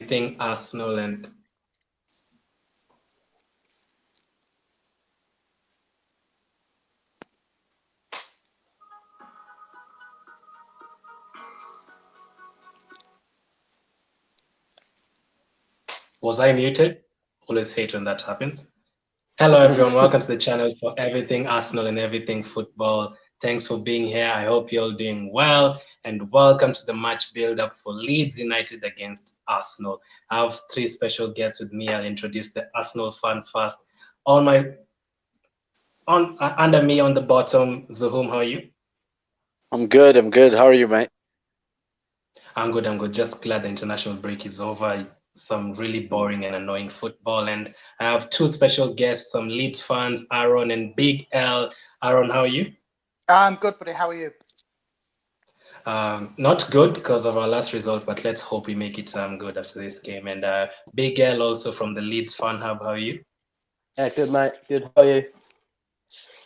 everything Arsenal and was I muted? Always hate when that happens. Hello everyone, welcome to the channel for everything Arsenal and everything football. Thanks for being here. I hope you're all doing well, and welcome to the match build-up for Leeds United against Arsenal. I have three special guests with me. I'll introduce the Arsenal fan first. Under me on the bottom, Zuhum, how are you? I'm good. How are you, mate? I'm good. Just glad the international break is over. Some really boring and annoying football. And I have two special guests, some Leeds fans, Arron and Big L. Arron, how are you? I'm good, buddy. How are you? Not good because of our last result, but let's hope we make it good after this game. And Big L also from the Leeds Fan Hub, how are you? Yeah, good, mate. Good. How are you?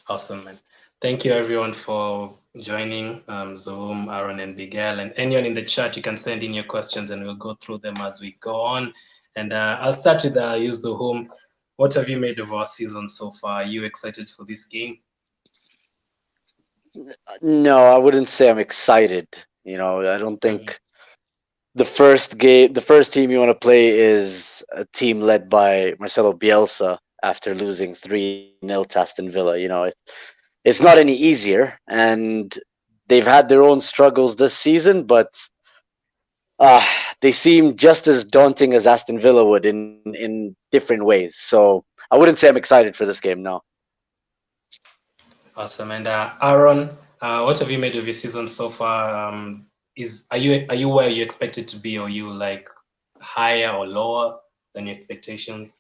Awesome, man. Thank you, everyone, for joining Zoom, Arron, and Big L. And anyone in the chat, you can send in your questions and we'll go through them as we go on. And I'll start with you, Zoom. What have you made of our season so far? Are you excited for this game? No, I wouldn't say I'm excited. I don't think the first team you want to play is a team led by Marcelo Bielsa after losing 3-0 to Aston Villa. It's not any easier, and they've had their own struggles this season, but they seem just as daunting as Aston Villa would in different ways. So I wouldn't say I'm excited for this game, no. Awesome. And Arron, what have you made of your season so far? Are you where you expected to be, or are you like higher or lower than your expectations?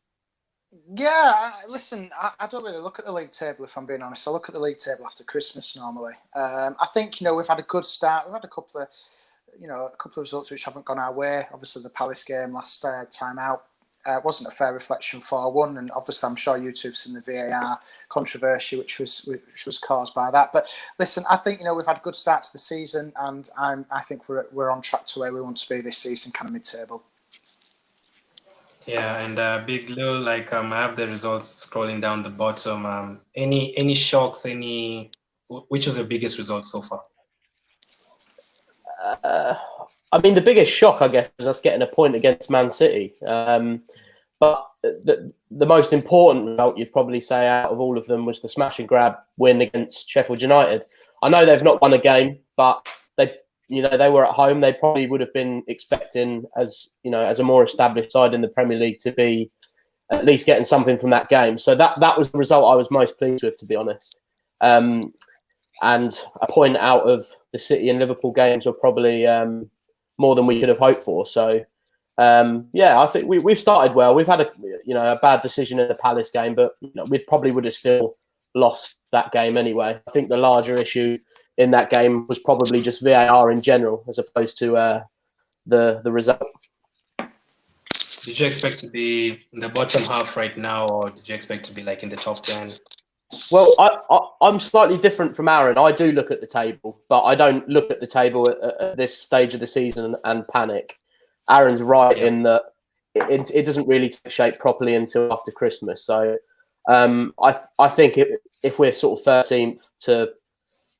Yeah, listen, I don't really look at the league table, if I'm being honest. I look at the league table after Christmas normally. I think, we've had a good start. We've had a couple of results which haven't gone our way. Obviously, the Palace game last time out wasn't a fair reflection 4-1, and obviously I'm sure you two have seen the VAR controversy which was caused by that. But listen, I think we've had a good start to the season, and I think we're on track to where we want to be this season, kind of mid-table. Yeah, and Big Lou, I have the results scrolling down the bottom. Any shocks? Which was your biggest result so far? I mean, the biggest shock, I guess, was us getting a point against Man City. But the most important result, you'd probably say, out of all of them was the smash and grab win against Sheffield United. I know they've not won a game, but they were at home. They probably would have been expecting, as a more established side in the Premier League, to be at least getting something from that game. So that was the result I was most pleased with, to be honest. And a point out of the City and Liverpool games were probably more than we could have hoped for. So I think we've started well. We've had a bad decision in the Palace game, but we probably would have still lost that game anyway. I think the larger issue in that game was probably just VAR in general, as opposed to the result. Did you expect to be in the bottom half right now, or did you expect to be in the top 10? Well, I'm slightly different from Arron. I do look at the table, but I don't look at the table at this stage of the season and panic. Aaron's right in that it doesn't really take shape properly until after Christmas. So I think if we're sort of 13th to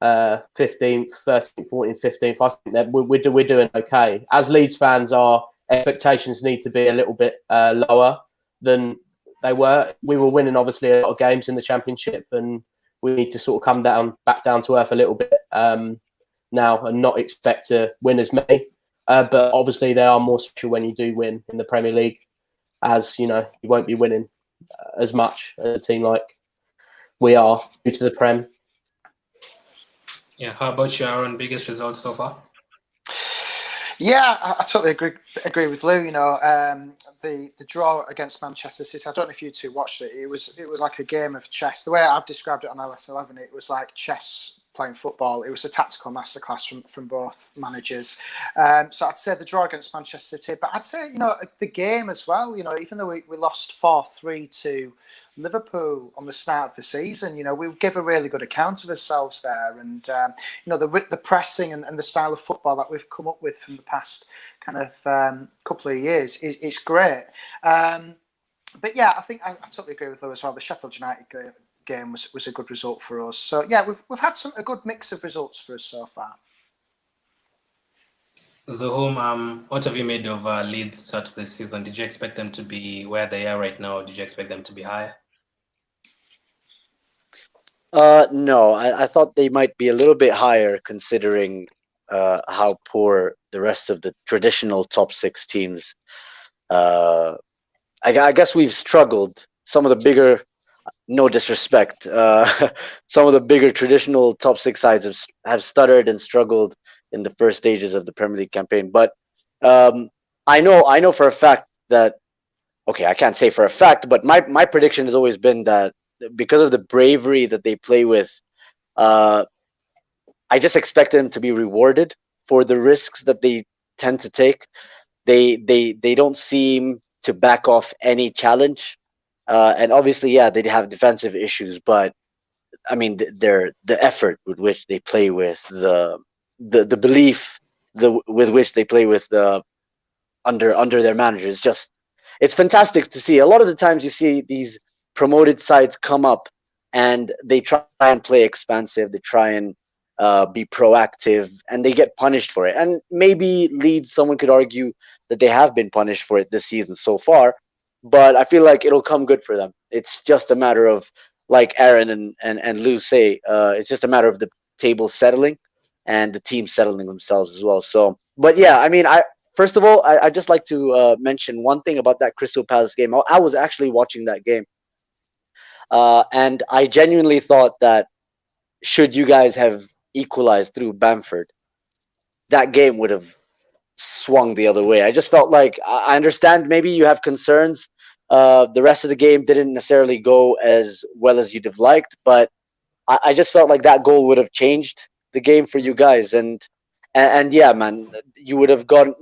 15th, 13th, 14th, 15th, I think that we're doing okay. As Leeds fans, our expectations need to be a little bit lower than they were. We were winning, obviously, a lot of games in the Championship, and we need to sort of back down to earth a little bit now and not expect to win as many. But obviously, they are more special when you do win in the Premier League, as you won't be winning as much as a team like we are due to the Prem. Yeah, how about you, Arron? Biggest results so far? Yeah, I totally agree with Lou. The draw against Manchester City. I don't know if you two watched it. It was like a game of chess. The way I've described it on LS11, it was like chess playing football. It was a tactical masterclass from both managers. So I'd say the draw against Manchester City, but I'd say, the game as well, even though we lost 4-3 to Liverpool on the start of the season, we give a really good account of ourselves there. And, the pressing and the style of football that we've come up with from the past kind of couple of years is great. But yeah, I think I totally agree with Lou as well. The Sheffield United game was a good result for us. So yeah, we've had a good mix of results for us so far. Zuhum, what have you made of Leeds start this season? Did you expect them to be where they are right now? Or did you expect them to be higher? No, I thought they might be a little bit higher considering how poor the rest of the traditional top 6 teams. I guess we've struggled. Some of the bigger, no disrespect, some of the bigger traditional top 6 sides have stuttered and struggled in the first stages of the Premier League campaign. But I know for a fact that, okay, I can't say for a fact, but my prediction has always been that because of the bravery that they play with, I just expect them to be rewarded for the risks that they tend to take. They don't seem to back off any challenge. And obviously, yeah, they have defensive issues, but I mean, the effort with which they play with the belief with which they play with under their managers, it's fantastic to see. A lot of the times you see these promoted sides come up and they try and play expansive, they try and be proactive, and they get punished for it. And maybe Leeds, someone could argue that they have been punished for it this season so far, but I feel like it'll come good for them. It's just a matter of, like Arron and Lou say, it's just a matter of the table settling and the team settling themselves as well. So, but yeah, I mean, first of all, I just like to mention one thing about that Crystal Palace game. I was actually watching that game, and I genuinely thought that should you guys have equalized through Bamford, that game would have swung the other way. I just felt like, I understand maybe you have concerns. The rest of the game didn't necessarily go as well as you'd have liked, but I just felt like that goal would have changed the game for you guys. And yeah, man, you would have grown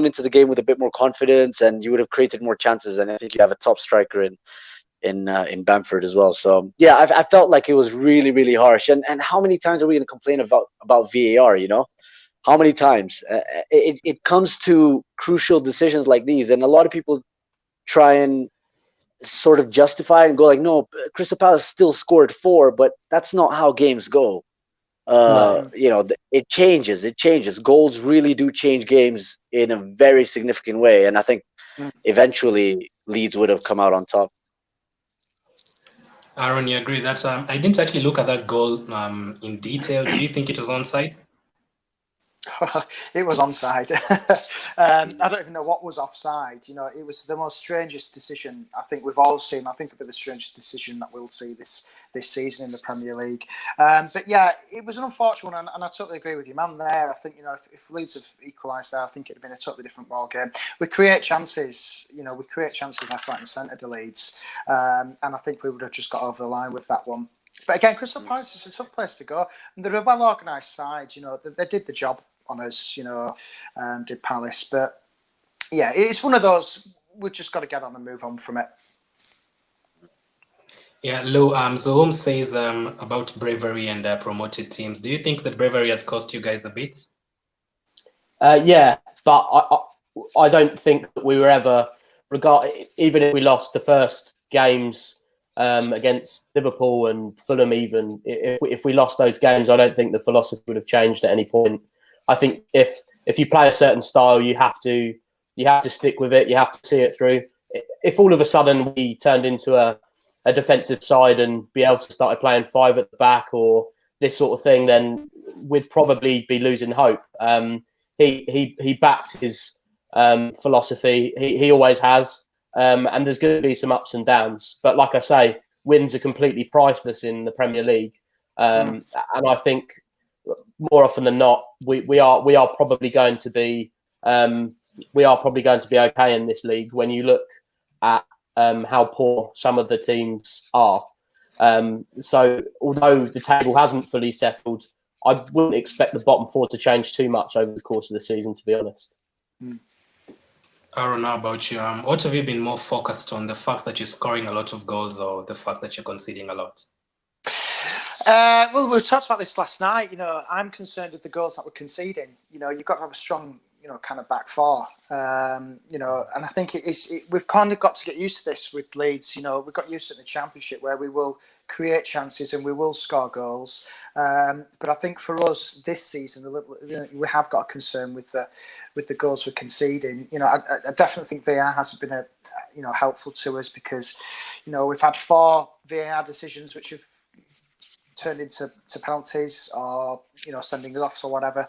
into the game with a bit more confidence, and you would have created more chances. And I think you have a top striker in Bamford as well. So yeah, I felt like it was really, really harsh. And how many times are we going to complain about VAR? How many times? It comes to crucial decisions like these, and a lot of people try and sort of justify and go like, no, Crystal Palace still scored 4, but that's not how games go. No. It changes. Goals really do change games in a very significant way, and I think eventually Leeds would have come out on top. Arron, you agree that I didn't actually look at that goal in detail. Do you think it was onside? It was onside. I don't even know what was offside. It was the most strangest decision I think we've all seen. I think it'll be the strangest decision that we'll see this season in the Premier League. But yeah, it was an unfortunate one, and I totally agree with you, man. There, I think if Leeds have equalised there, I think it'd have been a totally different ball game. We create chances. We create chances left, right, and centre to Leeds, and I think we would have just got over the line with that one. But again, Crystal Palace is a tough place to go, and they're a well organised side. They did the job on us, did Palace. But yeah, it's one of those, we've just got to get on and move on from it. Yeah, Lou, Zuhum says about bravery and promoted teams. Do you think that bravery has cost you guys a bit? Yeah, but I don't think that we were ever, even if we lost the first games against Liverpool and Fulham, even if we lost those games, I don't think the philosophy would have changed at any point. I think if you play a certain style, you have to stick with it. You have to see it through. If all of a sudden we turned into a defensive side and Bielsa started playing 5 at the back or this sort of thing, then we'd probably be losing hope. He backs his philosophy. He always has, and there's going to be some ups and downs. But like I say, wins are completely priceless in the Premier League, and I think more often than not, we are probably going to be okay in this league when you look at how poor some of the teams are. So although the table hasn't fully settled, I wouldn't expect the bottom four to change too much over the course of the season, to be honest. Arron, how about you? What have you been more focused on, the fact that you're scoring a lot of goals or the fact that you're conceding a lot? Well, we talked about this last night. I'm concerned with the goals that we're conceding. You've got to have a strong, kind of back four. And I think we've kind of got to get used to this with Leeds. We've got used to it in the Championship where we will create chances and we will score goals. But I think for us this season, we have got a concern with the goals we're conceding. I definitely think VAR hasn't been helpful to us because we've had 4 VAR decisions which have turned into penalties or sending offs or whatever.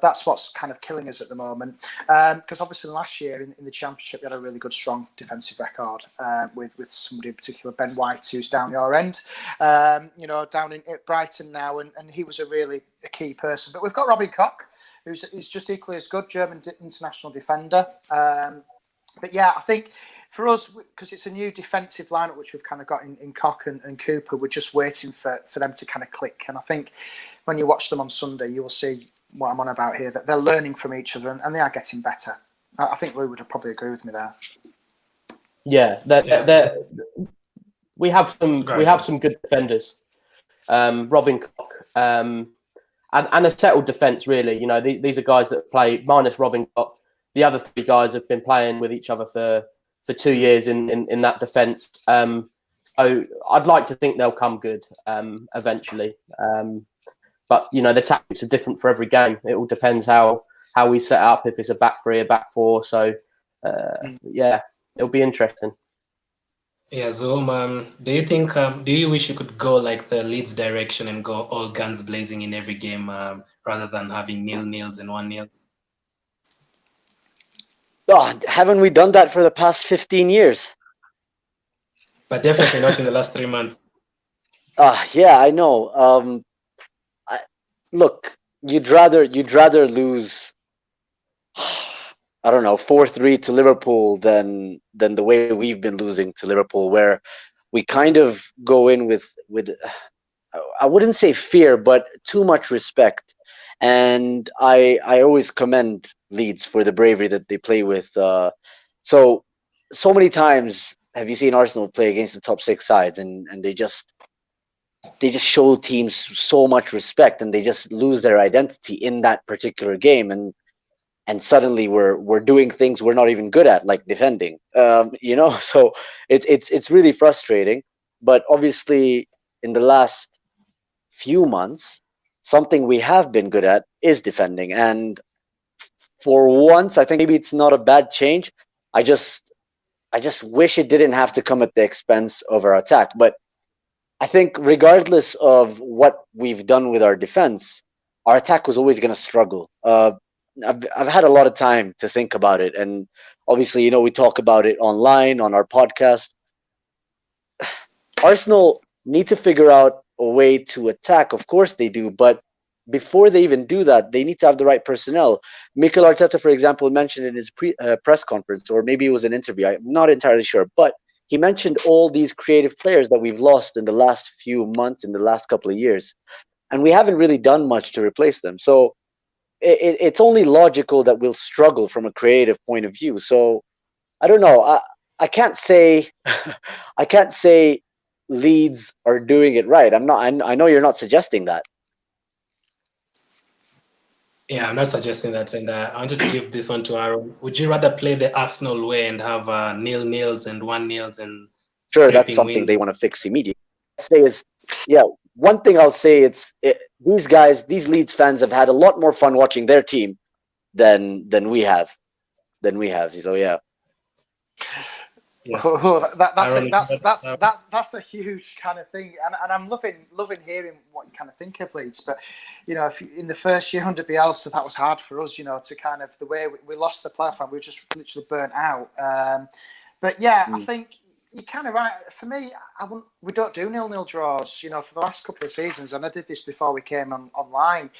That's what's kind of killing us at the moment, because obviously last year in the Championship we had a really good strong defensive record with somebody in particular, Ben White, who's down your end, down in Brighton now, and he was a key person. But we've got Robin Koch, who's just equally as good, German international defender. But yeah, I think for us, because it's a new defensive lineup which we've kind of got in Koch and Cooper, we're just waiting for them to kind of click. And I think when you watch them on Sunday, you will see what I'm on about here, that they're learning from each other and they are getting better. I think Lou would probably agree with me there. Yeah, we have some good defenders. Robin Koch and a settled defence, really. These are guys that play, minus Robin Koch. The other 3 guys have been playing with each other for 2 years in that defence. So I'd like to think they'll come good eventually. But the tactics are different for every game. It all depends how we set up, if it's a back 3, a back 4. So yeah, it'll be interesting. Yeah, Zuhum, do you wish you could go like the Leeds direction and go all guns blazing in every game rather than having 0-0s and 1-0s? Oh, haven't we done that for the past 15 years? But definitely not in the last 3 months. Yeah, I know. Look, you'd rather lose, I don't know, 4-3 to Liverpool than the way we've been losing to Liverpool, where we kind of go in with I wouldn't say fear, but too much respect. And I always commend Leeds for the bravery that they play with. So many times have you seen Arsenal play against the top 6 sides, and they just show teams so much respect, and they just lose their identity in that particular game, and suddenly we're doing things we're not even good at, like defending. So it's really frustrating. But obviously, in the last few months, something we have been good at is defending. And for once, I think maybe it's not a bad change. I just wish it didn't have to come at the expense of our attack. But I think regardless of what we've done with our defense, our attack was always going to struggle. I've had a lot of time to think about it. And obviously, we talk about it online on our podcast. Arsenal need to figure out a way to attack. Of course they do, but before they even do that, they need to have the right personnel. Mikel Arteta, for example, mentioned in his press conference, or maybe it was an interview, I'm not entirely sure, but he mentioned all these creative players that we've lost in the last few months, in the last couple of years, and we haven't really done much to replace them. So it's only logical that we'll struggle from a creative point of view. So I don't know. I can't say I can't say Leeds are doing it right. I know you're not suggesting that. Yeah, I'm not suggesting that, and I wanted to give this one to Arron. Would you rather play the Arsenal way and have 0-0s and 1-0s and sure, that's something wins? They want to fix immediately. Say is, yeah, one thing I'll say, these guys, these Leeds fans have had a lot more fun watching their team than we have. So yeah. Yeah. That's a huge kind of thing, and I'm loving hearing what you kind of think of Leeds. But if in the first year under Bielsa, that was hard for us. To kind of the way we lost the playoff, we were just literally burnt out. But yeah, I think you're kind of right. For me, we don't do 0-0 draws. For the last couple of seasons, and I did this before we came online.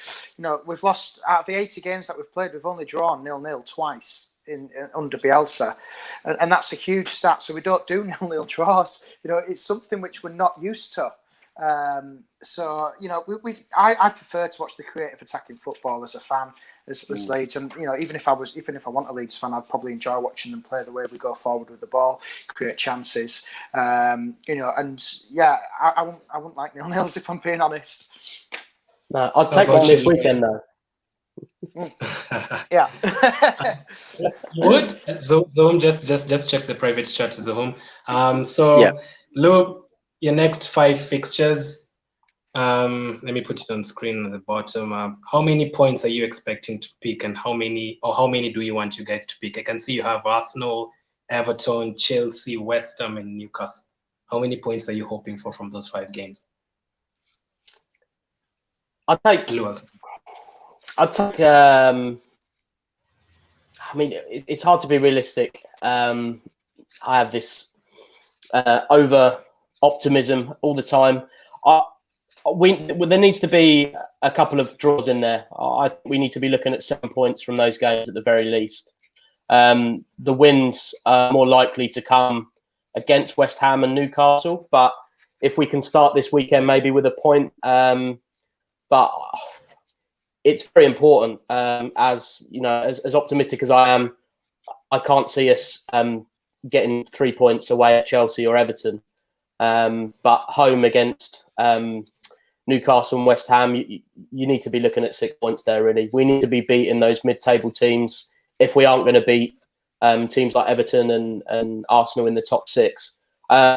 We've lost out of the 80 games that we've played, we've only drawn 0-0 twice. under Bielsa, and that's a huge stat. So we don't do 0-0 draws. It's something which we're not used to. So I prefer to watch the creative attacking football as a fan, as Leeds, and even if I want a Leeds fan, I'd probably enjoy watching them play the way we go forward with the ball, create chances, and I wouldn't like 0-0s if I'm being honest. No, I'd take one this weekend though. Yeah. Would Zoom just check the private chat to Zoom. Lou, your next 5 fixtures. Let me put it on screen at the bottom. How many points are you expecting to pick, and how many do you want you guys to pick? I can see you have Arsenal, Everton, Chelsea, West Ham, and Newcastle. How many points are you hoping for from those 5 games? I'd take. I mean, it's hard to be realistic. I have this over optimism all the time. There needs to be a couple of draws in there. We need to be looking at 7 points from those games at the very least. The wins are more likely to come against West Ham and Newcastle, but if we can start this weekend maybe with a point, but it's very important. As optimistic as I am, I can't see us getting 3 points away at Chelsea or Everton. But home against Newcastle and West Ham, you need to be looking at 6 points there, really. We need to be beating those mid-table teams if we aren't going to beat teams like Everton and Arsenal in the top 6.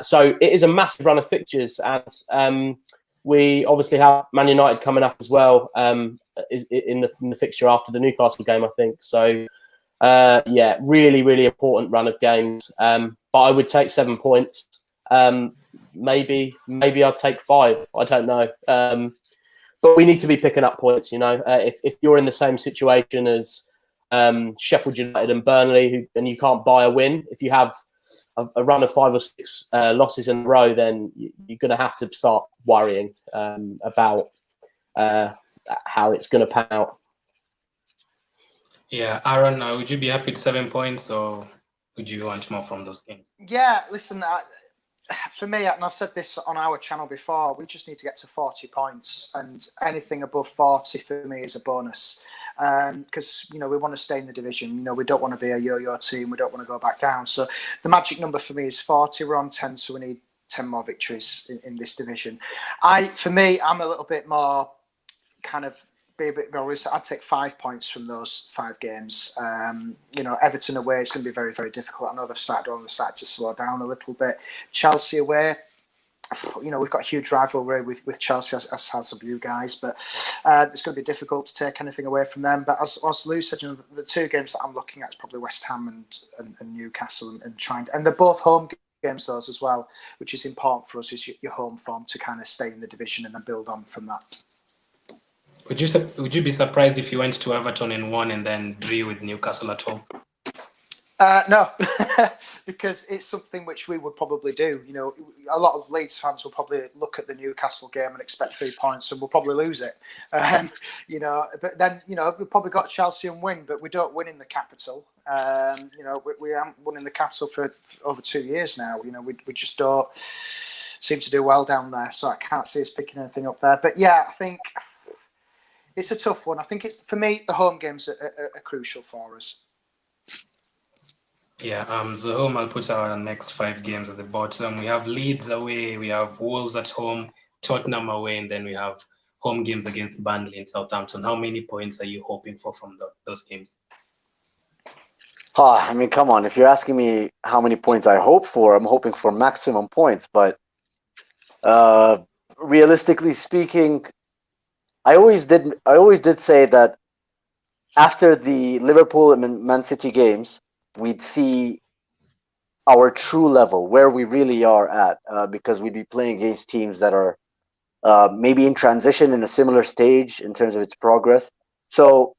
So it is a massive run of fixtures, and we obviously have Man United coming up as well in the fixture after the Newcastle game, I think. So, really, really important run of games. But I would take 7 points. Maybe I'll take 5. I don't know. But we need to be picking up points. If you're in the same situation as Sheffield United and Burnley, and you can't buy a win, if you have a run of 5 or 6 losses in a row, then you're going to have to start worrying about how it's going to pan out. Yeah, Arron, would you be happy with 7 points, or would you want more from those games? Yeah, listen, for me, and I've said this on our channel before, we just need to get to 40 points, and anything above 40 for me is a bonus. Because we want to stay in the division. We don't want to be a yo-yo team. We don't want to go back down. So the magic number for me is 40. We're on 10, so we need 10 more victories in this division. For me, I'm a little bit more kind of be a bit more realistic. I'd take 5 points from those 5 games. Everton away, it's going to be very, very difficult. I know they've started to slow down a little bit. Chelsea away, we've got a huge rivalry with Chelsea, as has of you guys, but it's going to be difficult to take anything away from them. But as Lou said, the 2 games that I'm looking at is probably West Ham and Newcastle, and they're both home games those as well, which is important for us, is your home form to kind of stay in the division and then build on from that. Would you be surprised if you went to Everton and won and then drew with Newcastle at home? No, because it's something which we would probably do. A lot of Leeds fans will probably look at the Newcastle game and expect 3 points, and we'll probably lose it. But then we've probably got Chelsea and win, but we don't win in the capital. We haven't won in the capital for over 2 years now. We just don't seem to do well down there, so I can't see us picking anything up there. But yeah, I think it's a tough one. I think for me, the home games are crucial for us. Yeah, Zuhum, I'll put our next 5 games at the bottom. We have Leeds away, we have Wolves at home, Tottenham away, and then we have home games against Burnley and Southampton. How many points are you hoping for from those games? I mean, come on. If you're asking me how many points I hope for, I'm hoping for maximum points. But realistically speaking, I always did say that after the Liverpool and Man City games, we'd see our true level, where we really are at, because we'd be playing against teams that are maybe in transition in a similar stage in terms of its progress. So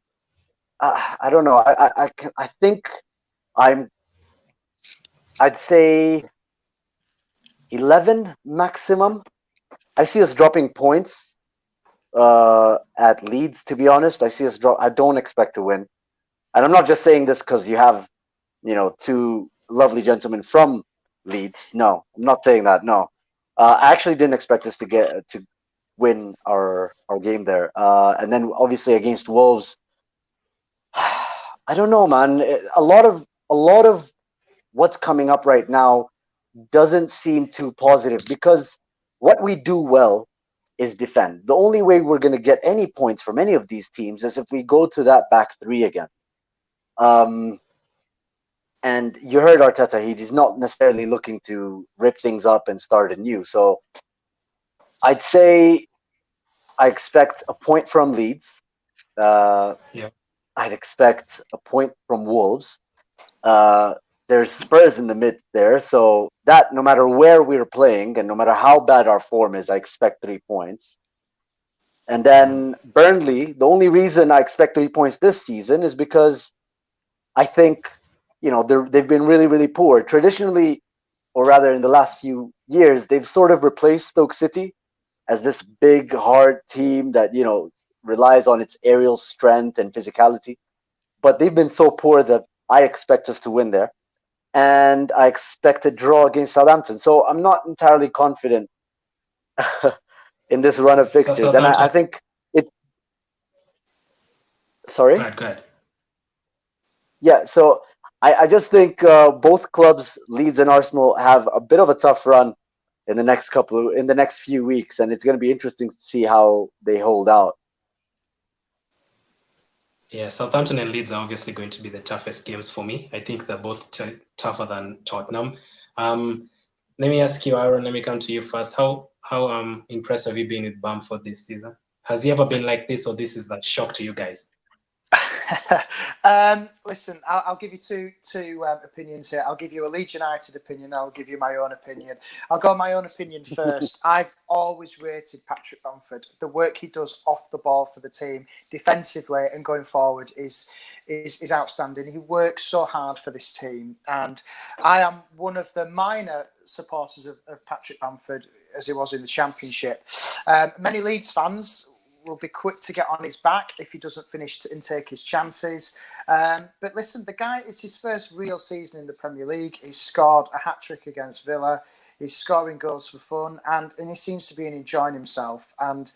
I don't know. I think I'd say 11 maximum. I see us dropping points at Leeds, to be honest. I see us drop. I don't expect to win. And I'm not just saying this because you have two lovely gentlemen from Leeds. No, I'm not saying that. No, I actually didn't expect us to win our game there. And then obviously against Wolves, I don't know, man. A lot of what's coming up right now doesn't seem too positive, because what we do well is defend. The only way we're going to get any points from any of these teams is if we go to that back three again. And you heard Arteta, he's not necessarily looking to rip things up and start anew. So I'd say I expect a point from Leeds. Yeah. I'd expect a point from Wolves. There's Spurs in the mid there, so that no matter where we're playing and no matter how bad our form is, I expect 3 points. And then Burnley, the only reason I expect 3 points this season is because I think, they've been really, really poor. Traditionally, or rather in the last few years, they've sort of replaced Stoke City as this big, hard team that, relies on its aerial strength and physicality. But they've been so poor that I expect us to win there. And I expect a draw against Southampton. So I'm not entirely confident in this run of fixtures. And I think it's... Sorry? Go ahead. Yeah, so I just think both clubs, Leeds and Arsenal, have a bit of a tough run in the next few weeks, and it's going to be interesting to see how they hold out. Yeah, Southampton and Leeds are obviously going to be the toughest games for me. I think they're both tougher than Tottenham. Let me ask you, Arron, let me come to you first. How impressed have you been with Bamford this season? Has he ever been like this, or this is a shock to you guys? Listen, I'll give you two opinions here. I'll give you a Leeds United opinion. I'll give you my own opinion. I'll go my own opinion first. I've always rated Patrick Bamford. The work he does off the ball for the team, defensively and going forward, is outstanding. He works so hard for this team, and I am one of the minor supporters of Patrick Bamford, as he was in the Championship. Many Leeds fans will be quick to get on his back if he doesn't finish and take his chances. But listen, the guy, is his first real season in the Premier League. He's scored a hat-trick against Villa. He's scoring goals for fun, and he seems to be enjoying himself. And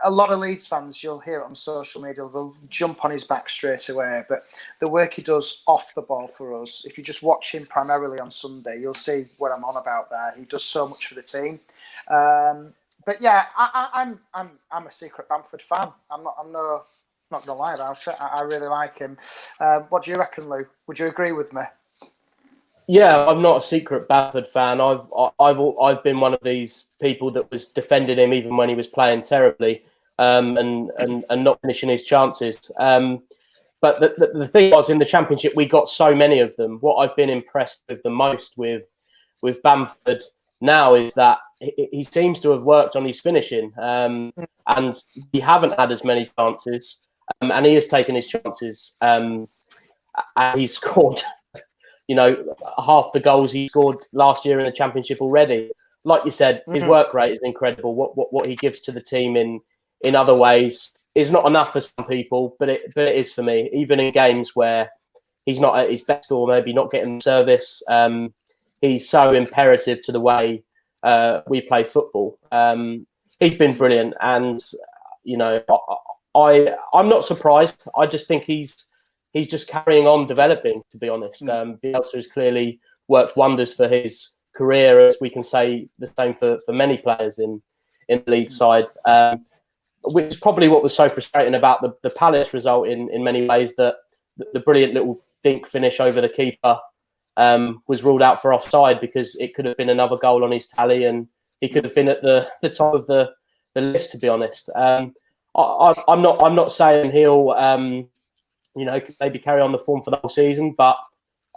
a lot of Leeds fans, you'll hear it on social media, they'll jump on his back straight away. But the work he does off the ball for us, if you just watch him primarily on Sunday, you'll see what I'm on about there. He does so much for the team. But yeah, I'm a secret Bamford fan. I'm not gonna lie about it. I really like him. What do you reckon, Lou? Would you agree with me? Yeah, I'm not a secret Bamford fan. I've been one of these people that was defending him even when he was playing terribly, and not finishing his chances. But the thing was, in the Championship, we got so many of them. What I've been impressed with the most with Bamford now is that he seems to have worked on his finishing, and he haven't had as many chances, and he has taken his chances, and he's scored, half the goals he scored last year in the Championship already. Like you said, his work rate is incredible. What he gives to the team in other ways is not enough for some people, but it is for me. Even in games where he's not at his best or maybe not getting service, he's so imperative to the way we play football. He's been brilliant, and I'm not surprised. I just think he's just carrying on developing, to be honest. Bielsa has clearly worked wonders for his career, as we can say the same for many players in the Leeds side, which is probably what was so frustrating about the Palace result in many ways, that the brilliant little dink finish over the keeper was ruled out for offside, because it could have been another goal on his tally and he could have been at the top of the list, to be honest. I'm not saying he'll maybe carry on the form for the whole season, but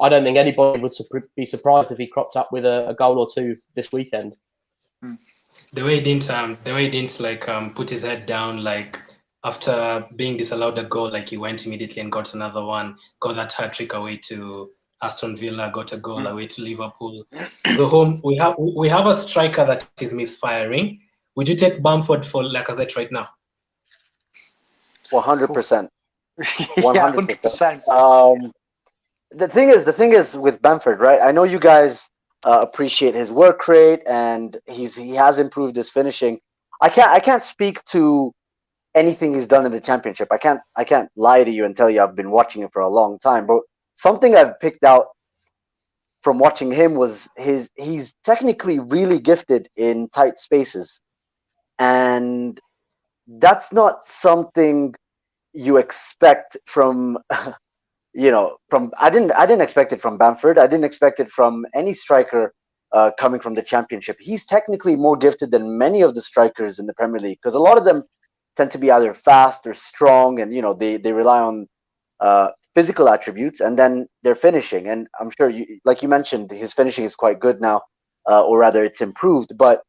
I don't think anybody would be surprised if he cropped up with a goal or two this weekend. The way he didn't put his head down, like after being disallowed a goal, like he went immediately and got another one, got that hat-trick away to Aston Villa, got a goal away to Liverpool. So we have a striker that is misfiring. Would you take Bamford for Lacazette right now? 100%. 100%. the thing is with Bamford, right? I know you guys appreciate his work rate, and he has improved his finishing. I can't speak to anything he's done in the championship. I can't lie to you and tell you I've been watching him for a long time. But something I've picked out from watching him was he's technically really gifted in tight spaces, and that's not something you expect from from I didn't expect it from Bamford. I didn't expect it from any striker coming from the championship. He's technically more gifted than many of the strikers in the Premier League, because a lot of them tend to be either fast or strong, and they rely on physical attributes, and then their finishing. And I'm sure like you mentioned, his finishing is quite good now, or rather, it's improved. But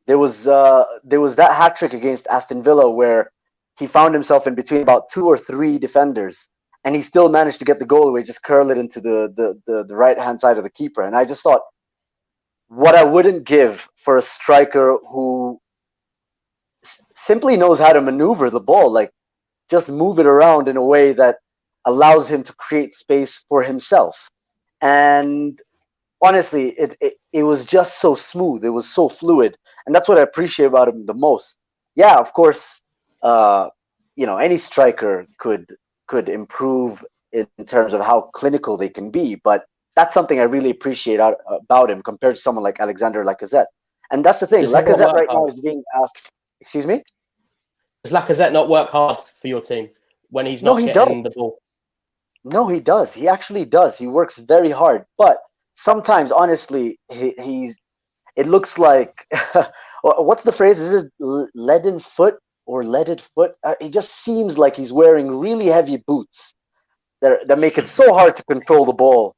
there was that hat trick against Aston Villa where he found himself in between about 2 or 3 defenders, and he still managed to get the goal away, just curl it into the right hand side of the keeper. And I just thought, what I wouldn't give for a striker who simply knows how to maneuver the ball, like just move it around in a way that allows him to create space for himself. And honestly, it was just so smooth. It was so fluid, and that's what I appreciate about him the most. Yeah, of course, any striker could improve in terms of how clinical they can be, but that's something I really appreciate about him compared to someone like Alexander Lacazette. And that's the thing. Does he not Lacazette work right now hard? is being asked. Excuse me? Does Lacazette not work hard for your team when he's No, not he does. getting the ball? No, he does. He actually does. He works very hard, but sometimes, honestly, he's. It looks like, what's the phrase? Is it leaden foot or leaded foot? It just seems like he's wearing really heavy boots that make it so hard to control the ball.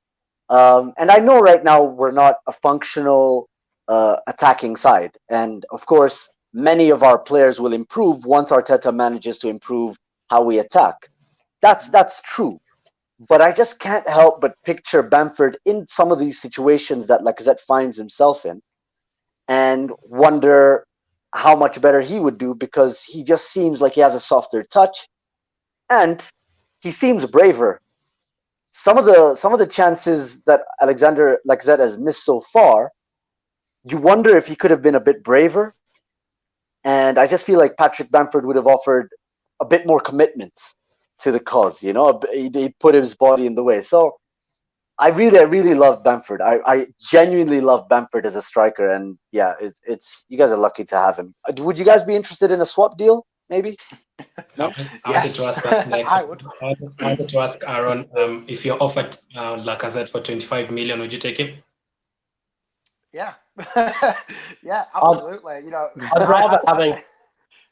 And I know right now we're not a functional attacking side, and of course, many of our players will improve once Arteta manages to improve how we attack. That's true. But I just can't help but picture Bamford in some of these situations that Lacazette finds himself in, and wonder how much better he would do, because he just seems like he has a softer touch, and he seems braver. Some of the chances that Alexander Lacazette has missed so far, you wonder if he could have been a bit braver. And I just feel like Patrick Bamford would have offered a bit more commitment to the cause. He put his body in the way. So I really love Bamford. I genuinely love Bamford as a striker, and yeah, it's you guys are lucky to have him. Would you guys be interested in a swap deal, maybe? No? I wanted to ask that next. I would. I wanted to ask Aaron, if you're offered Lacazette for 25 million, would you take him? Yeah, yeah, absolutely.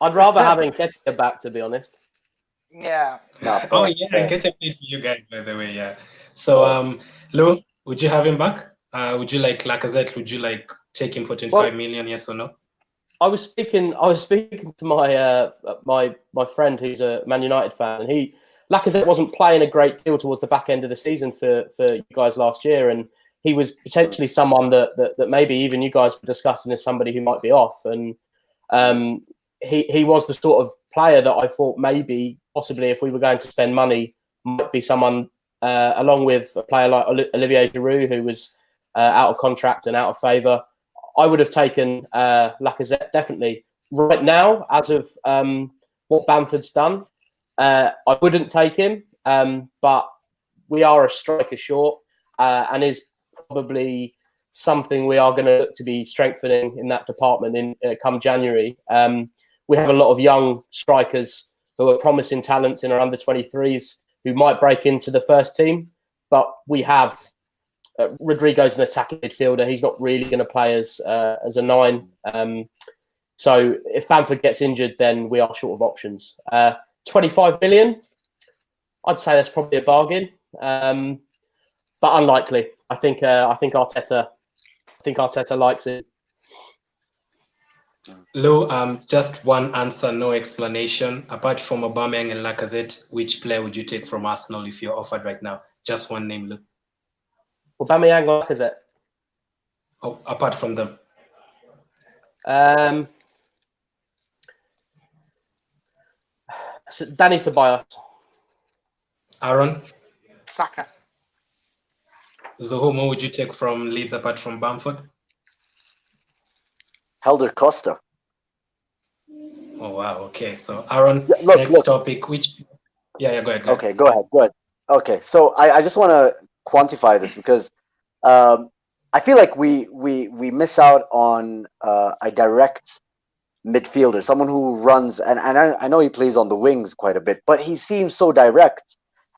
I'd rather having Ketia back, to be honest. Yeah. No, Oh yeah, I get a bit for you guys, by the way. Yeah. So Lou, would you have him back? Would you like Lacazette? Would you like take him for 25 million? Yes or no? I was speaking to my friend who's a Man United fan, and Lacazette wasn't playing a great deal towards the back end of the season for you guys last year, and he was potentially someone that maybe even you guys were discussing as somebody who might be off, and he was the sort of player that I thought maybe possibly if we were going to spend money might be someone along with a player like Olivier Giroud, who was out of contract and out of favour. I would have taken Lacazette definitely. Right now, as of what Bamford's done, I wouldn't take him, but we are a striker short, and is probably something we are going to look to be strengthening in that department in come January. We have a lot of young strikers who are promising talents in our under-23s who might break into the first team, but we have Rodrigo's an attacking midfielder. He's not really going to play as a 9. So if Bamford gets injured, then we are short of options. 25 million, I'd say that's probably a bargain, but unlikely. I think Arteta likes it. Lou, just one answer, no explanation. Apart from Aubameyang and Lacazette, which player would you take from Arsenal if you're offered right now? Just one name, Lou. Aubameyang or Lacazette? Oh, apart from them. Danny Ceballos. Aaron? Saka. Zuhum, who would you take from Leeds apart from Bamford? Helder Costa. Oh wow. Okay. So Arron, Yeah, next topic. Which? Yeah. Go ahead. Okay, go ahead. Okay, so I just want to quantify this because I feel like we miss out on a direct midfielder, someone who runs, and I know he plays on the wings quite a bit, but he seems so direct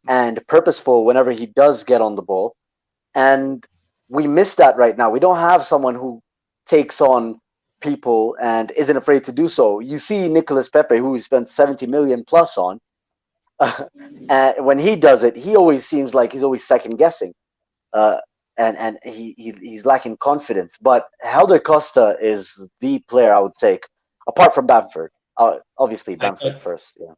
and purposeful whenever he does get on the ball. And we miss that right now. We don't have someone who takes on people and isn't afraid to do so. You see Nicolas Pepe, who we spent 70 million plus on, and when he does it, he always seems like he's always second guessing, and he's lacking confidence. But Helder Costa is the player I would take, apart from Bamford. Obviously, Bamford first. Yeah.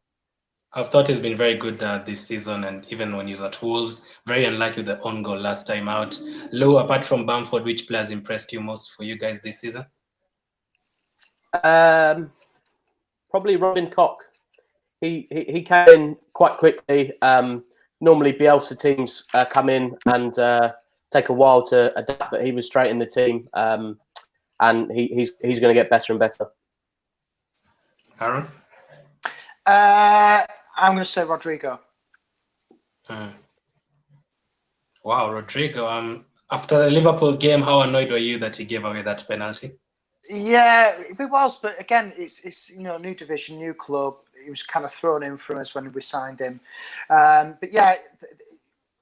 I've thought he's been very good this season, and even when he was at Wolves, very unlucky with the own goal last time out. Lou, apart from Bamford, which players impressed you most for you guys this season? Probably Robin Koch. He came in quite quickly. Normally Bielsa teams come in and take a while to adapt, but he was straight in the team, and he's going to get better and better. Arron? I'm going to say Rodrigo. Wow, Rodrigo. After the Liverpool game, how annoyed were you that he gave away that penalty? Yeah, it was, but again, it's new division, new club. He was kind of thrown in from us when we signed him, but yeah,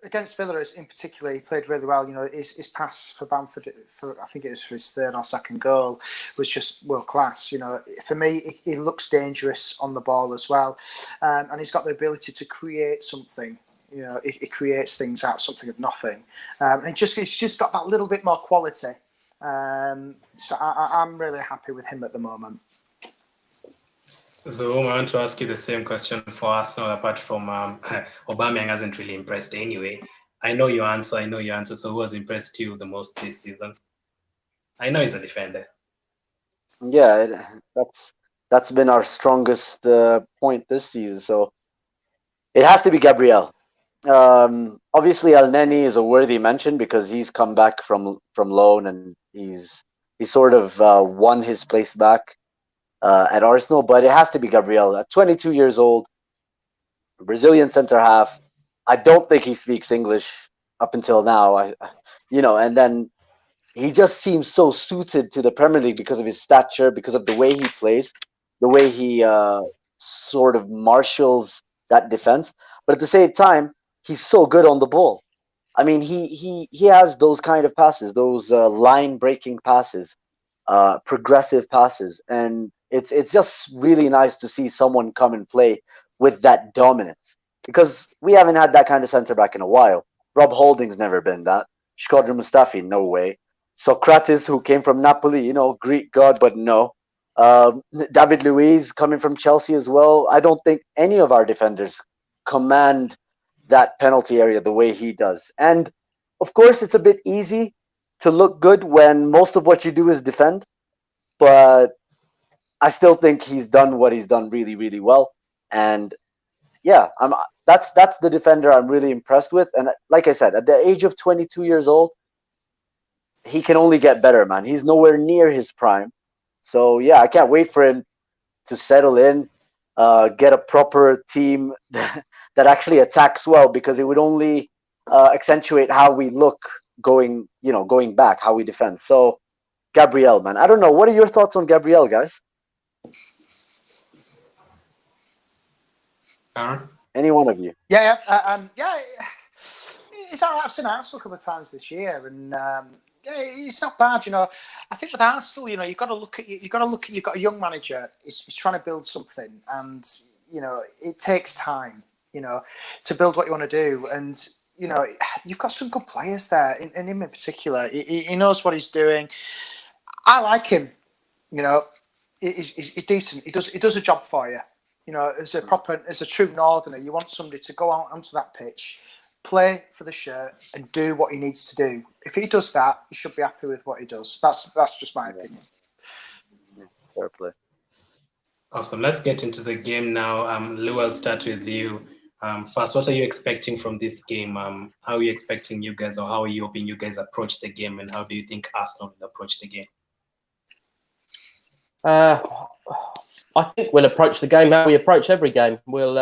against Villa in particular, he played really well. His pass for Bamford, I think it was for his third or second goal, was just world class. For me, he looks dangerous on the ball as well, and he's got the ability to create something. He creates things out of something of nothing, and he's just got that little bit more quality. So I'm really happy with him at the moment. So I want to ask you the same question for Arsenal, apart from Aubameyang hasn't really impressed anyway. I know your answer. So who has impressed you the most this season? I know he's a defender. Yeah, that's been our strongest point this season. So it has to be Gabriel. Obviously, El Neni is a worthy mention because he's come back from loan and he's sort of won his place back at Arsenal. But it has to be Gabriel. At 22 years old, Brazilian center half. I don't think he speaks English up until now. And then he just seems so suited to the Premier League because of his stature, because of the way he plays, the way he sort of marshals that defense. But at the same time, he's so good on the ball. I mean, he has those kind of passes, those line-breaking passes, progressive passes, and it's just really nice to see someone come and play with that dominance, because we haven't had that kind of centre back in a while. Rob Holding's never been that. Shkodran Mustafi, no way. Socrates, who came from Napoli, Greek god, but no. David Luiz coming from Chelsea as well. I don't think any of our defenders command that penalty area the way he does. And of course, it's a bit easy to look good when most of what you do is defend, but I still think he's done what he's done really, really well. And yeah, that's the defender I'm really impressed with. And like I said, at the age of 22 years old, he can only get better, man. He's nowhere near his prime. So yeah, I can't wait for him to settle in, get a proper team that actually attacks well, because it would only accentuate how we look going back, how we defend. So Gabriel, man, I don't know. What are your thoughts on Gabriel, guys? Arron? Any one of you? Yeah. It's all right. I've seen Arsenal a couple of times this year, and yeah, it's not bad. I think with Arsenal, you've got to look at you've got a young manager. He's trying to build something, and it takes time. To build what you want to do, and you've got some good players there. In him in particular, he knows what he's doing. I like him. He's decent. He does a job for you. As a true Northerner, you want somebody to go out onto that pitch, play for the shirt, and do what he needs to do. If he does that, you should be happy with what he does. That's just my opinion. Fair play. Awesome. Let's get into the game now. Lou, I'll start with you. First, what are you expecting from this game? How are you expecting you guys, or how are you hoping you guys approach the game, and how do you think Arsenal will approach the game? I think we'll approach the game how we approach every game. We'll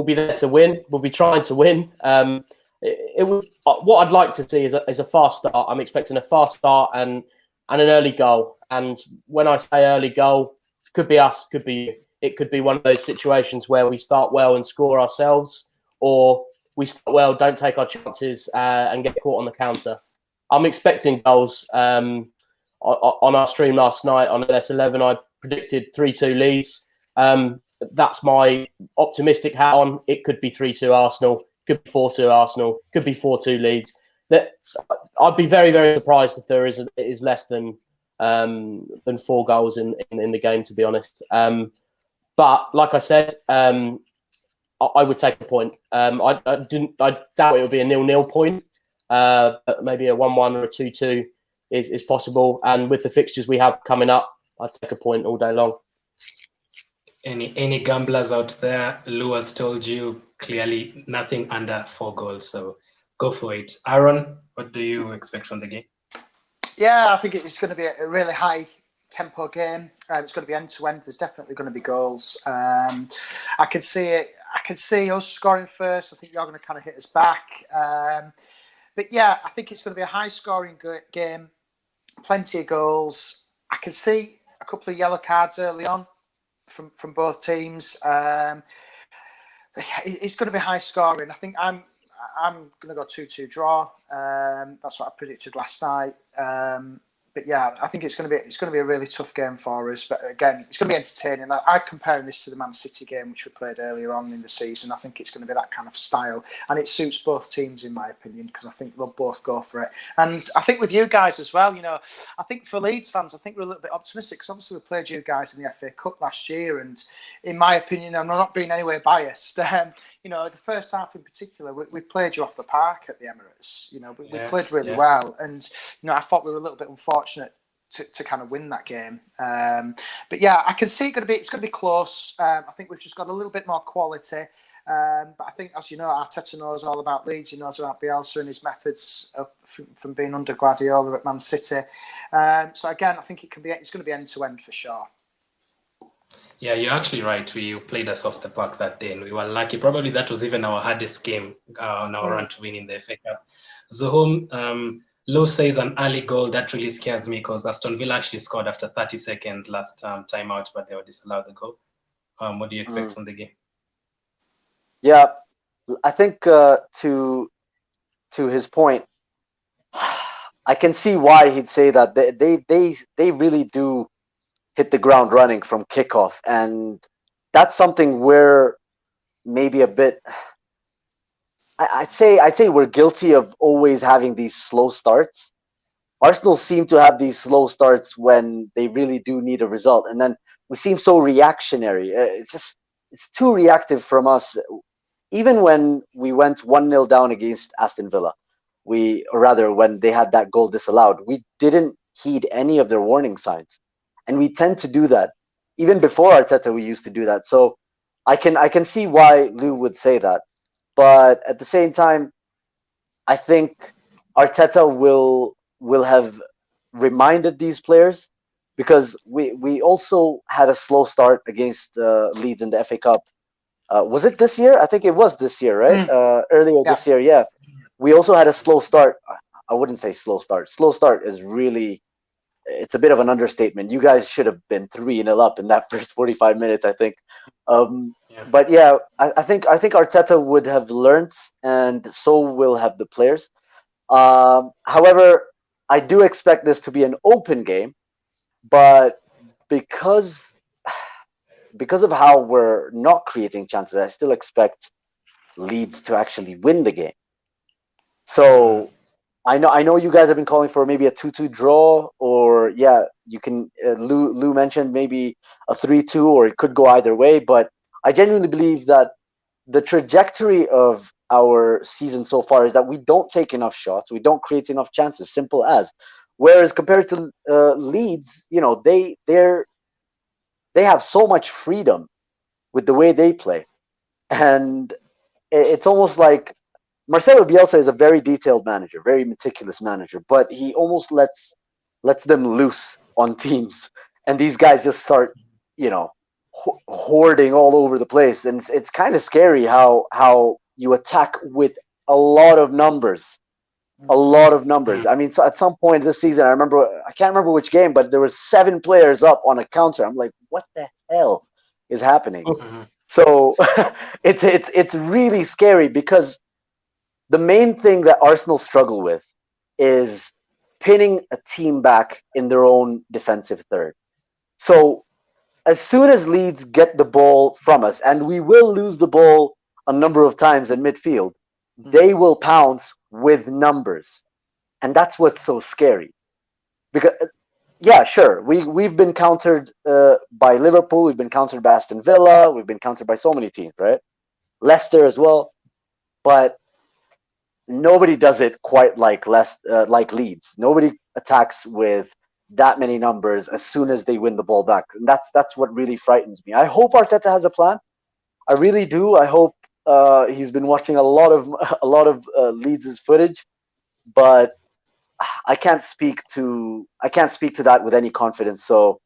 be there to win. We'll be trying to win. What I'd like to see is a fast start. I'm expecting a fast start and an early goal. And when I say early goal, could be us, could be you. It could be one of those situations where we start well and score ourselves, or we start well, don't take our chances and get caught on the counter. I'm expecting goals. On our stream last night on LS11, I predicted 3-2 Leeds. That's my optimistic hat on. It could be 3-2 Arsenal, could be 4-2 Arsenal, could be 4-2 Leeds. I'd be very, very surprised if there is less than 4 goals in the game, to be honest. But like I said, I would take a point. I doubt it would be a 0-0 point, but maybe a 1-1 or a 2-2 is possible. And with the fixtures we have coming up, I'd take a point all day long. Any gamblers out there? Lou has told you clearly nothing under 4 goals, so go for it. Arron, what do you expect from the game? Yeah, I think it's going to be a really high tempo game. It's going to be end to end. There's definitely going to be goals. I can see it. I can see us scoring first. I think you're going to kind of hit us back. But yeah, I think it's going to be a high scoring game. Plenty of goals. I can see a couple of yellow cards early on from both teams. It's going to be high scoring. I think I'm going to go 2-2 draw. That's what I predicted last night. But yeah, I think it's going to be a really tough game for us. But again, it's going to be entertaining. I'm comparing this to the Man City game, which we played earlier on in the season. I think it's going to be that kind of style, and it suits both teams, in my opinion, because I think they'll both go for it. And I think with you guys as well, I think for Leeds fans, I think we're a little bit optimistic because obviously we played you guys in the FA Cup last year, and in my opinion, I'm not being anywhere biased. The first half in particular, we played you off the park at the Emirates. We played really well, and I thought we were a little bit unfortunate to kind of win that game. But yeah, I can see it's going to be close. I think we've just got a little bit more quality. But I think, as you know, Arteta knows all about Leeds. He knows about Bielsa and his methods from being under Guardiola at Man City. So again, I think it's going to be end to end for sure. Yeah, you're actually right. We played us off the park that day, and we were lucky. Probably that was even our hardest game on our run to win in the FA Cup. Zuhum, Lowe says an early goal. That really scares me because Aston Villa actually scored after 30 seconds last time out, but they were disallowed the goal. What do you expect from the game? Yeah, I think to his point, I can see why he'd say that. They really do hit the ground running from kickoff, and that's something we're maybe a bit. I'd say we're guilty of always having these slow starts. Arsenal seem to have these slow starts when they really do need a result, and then we seem so reactionary. It's too reactive from us. Even when we went 1-0 down against Aston Villa, or rather when they had that goal disallowed, we didn't heed any of their warning signs, and we tend to do that. Even before Arteta, we used to do that. So I can see why Lou would say that. But at the same time, I think Arteta will have reminded these players, because we also had a slow start against Leeds in the FA Cup. Was it this year? I think it was this year, right? Earlier this year, yeah. We also had a slow start. I wouldn't say slow start. Slow start is really, it's a bit of an understatement. You guys should have been 3-0 up in that first 45 minutes, I think. But yeah, I think Arteta would have learnt, and so will have the players. However, I do expect this to be an open game, but because of how we're not creating chances, I still expect Leeds to actually win the game. So I know you guys have been calling for maybe a 2-2 draw, or you can. Lou mentioned maybe a 3-2, or it could go either way. But I genuinely believe that the trajectory of our season so far is that we don't take enough shots, we don't create enough chances. Simple as. Whereas compared to Leeds, they have so much freedom with the way they play. and it's almost like Marcelo Bielsa is a very detailed manager, very meticulous manager, but he almost lets them loose on teams, and these guys just start, hoarding all over the place, and it's kind of scary how you attack with a lot of numbers. A lot of numbers. I mean, so at some point this season, I can't remember which game, but there were 7 players up on a counter. I'm like, what the hell is happening? So it's really scary, because the main thing that Arsenal struggle with is pinning a team back in their own defensive third. So as soon as Leeds get the ball from us, and we will lose the ball a number of times in midfield, they will pounce with numbers. And that's what's so scary. Because, yeah, sure, we've been countered by Liverpool, we've been countered by Aston Villa, we've been countered by so many teams, right? Leicester as well. But nobody does it quite like Leeds. Nobody attacks with that many numbers as soon as they win the ball back. And that's what really frightens me. I hope Arteta has a plan. I really do. I hope he's been watching a lot of Leeds' footage, but I can't speak to that with any confidence. So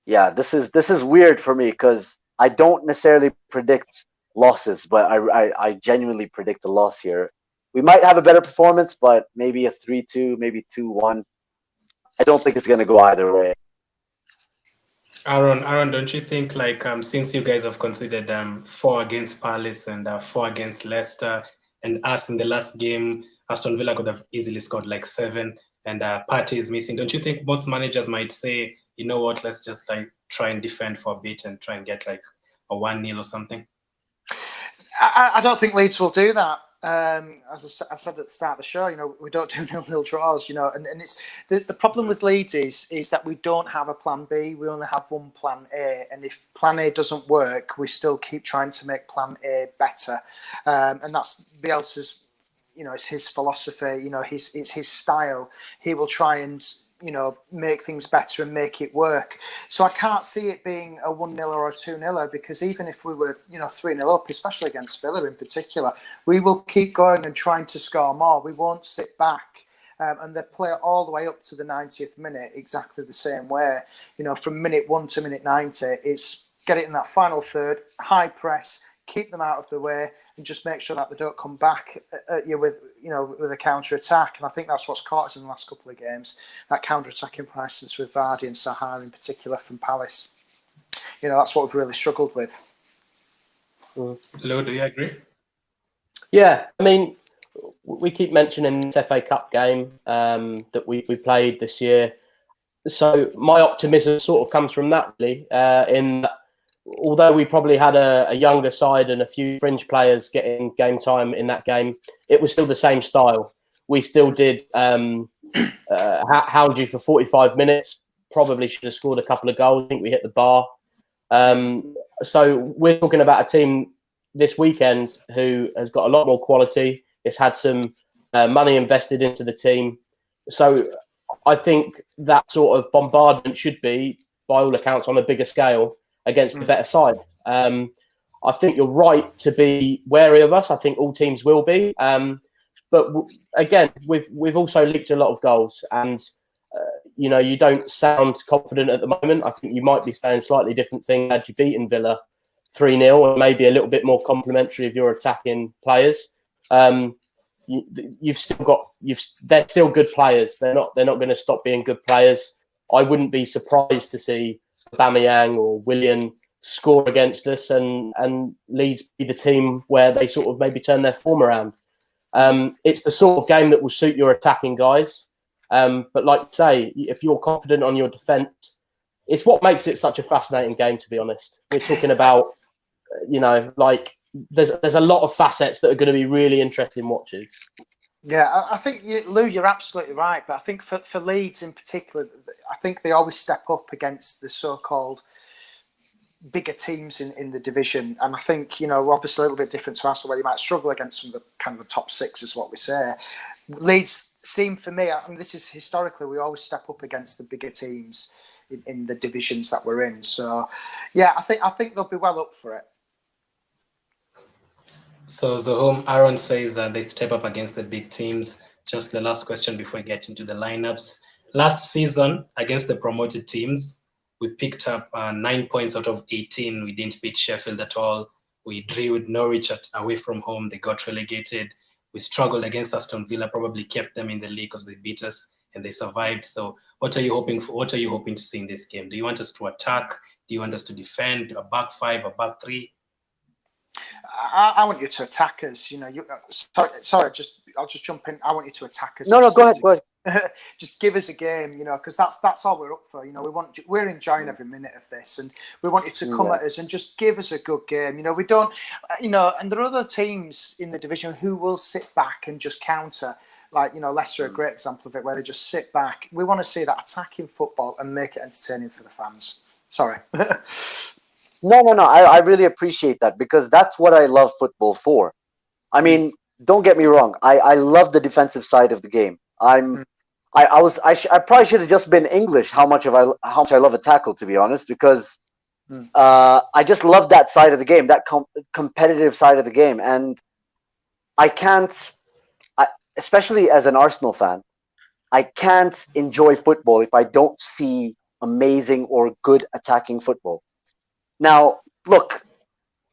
yeah, this is weird for me, because I don't necessarily predict losses, but I genuinely predict a loss here. We might have a better performance, but maybe a 3-2, maybe 2-1. I don't think it's going to go either way. Arron, don't you think, like, since you guys have considered 4 against Palace and 4 against Leicester, and us in the last game, Aston Villa could have easily scored like 7, and Partey is missing, don't you think both managers might say, you know what, let's just like try and defend for a bit and try and get like a 1-0 or something? I don't think Leeds will do that. As I said at the start of the show, we don't do 0-0 draws, and it's the problem with Leeds is that we don't have a plan B. We only have one plan A, and if plan A doesn't work, we still keep trying to make plan A better, and that's Bielsa's. It's his philosophy. It's his style. He will try and make things better and make it work. So I can't see it being a 1-0 or a 2-0, because even if we were 3-0 up, especially against Villa in particular, we will keep going and trying to score more. We won't sit back. And they play all the way up to the 90th minute exactly the same way. From minute 1 to minute 90, it's get it in that final third, high press, keep them out of the way, and just make sure that they don't come back at you with a counter attack. And I think that's what's caught us in the last couple of games, that counter attacking presence with Vardy and Sahar in particular from Palace. That's what we've really struggled with. Lou, do you agree? Yeah, I mean, we keep mentioning this FA Cup game that we played this year. So my optimism sort of comes from that, really, in that although we probably had a younger side and a few fringe players getting game time in that game, it was still the same style. We still did hound you for 45 minutes. Probably should have scored a couple of goals. I think we hit the bar. So we're talking about a team this weekend who has got a lot more quality. It's had some money invested into the team. So I think that sort of bombardment should be, by all accounts, on a bigger scale against the better side. I think you're right to be wary of us. I think all teams will be. But again, we've also leaked a lot of goals, and you don't sound confident at the moment. I think you might be saying slightly different thing had you beaten Villa 3-0, and maybe a little bit more complimentary of your attacking players. They're still good players. They're not going to stop being good players. I wouldn't be surprised to see Aubameyang or Willian score against us and Leeds be the team where they sort of maybe turn their form around. It's the sort of game that will suit your attacking guys. But like you say, if you're confident on your defence, it's what makes it such a fascinating game, to be honest. We're talking about, there's a lot of facets that are going to be really interesting watches. Yeah, I think, Lou, you're absolutely right. But I think for Leeds in particular, I think they always step up against the so-called bigger teams in the division. And I think, obviously a little bit different to Arsenal, where you might struggle against some of the kind of the top 6 is what we say. Leeds seem, for me, and this is historically, we always step up against the bigger teams in the divisions that we're in. So, yeah, I think they'll be well up for it. So Zuhum, Arron says that they step up against the big teams. Just the last question before we get into the lineups. Last season, against the promoted teams, we picked up 9 points out of 18. We didn't beat Sheffield at all. We drew with Norwich away from home. They got relegated. We struggled against Aston Villa, probably kept them in the league because they beat us and they survived. So what are you hoping for? What are you hoping to see in this game? Do you want us to attack? Do you want us to defend? A back five, a back three? I want you to attack us. You know, sorry. I'll just jump in. I want you to attack us. No, go ahead. Just give us a game, you know, because that's all we're up for. You know, we're enjoying every minute of this, and we want you to come at us and just give us a good game. You know, we don't, you know, and there are other teams in the division who will sit back and just counter. Like, you know, Leicester are a great example of it, where they just sit back. We want to see that attacking football and make it entertaining for the fans. Sorry. No. I really appreciate that, because that's what I love football for. I mean, don't get me wrong. I love the defensive side of the game. I probably should have just been English. How much I love a tackle, to be honest, because I just love that side of the game, that competitive side of the game, and I can't, especially as an Arsenal fan, I can't enjoy football if I don't see amazing or good attacking football. Now, look,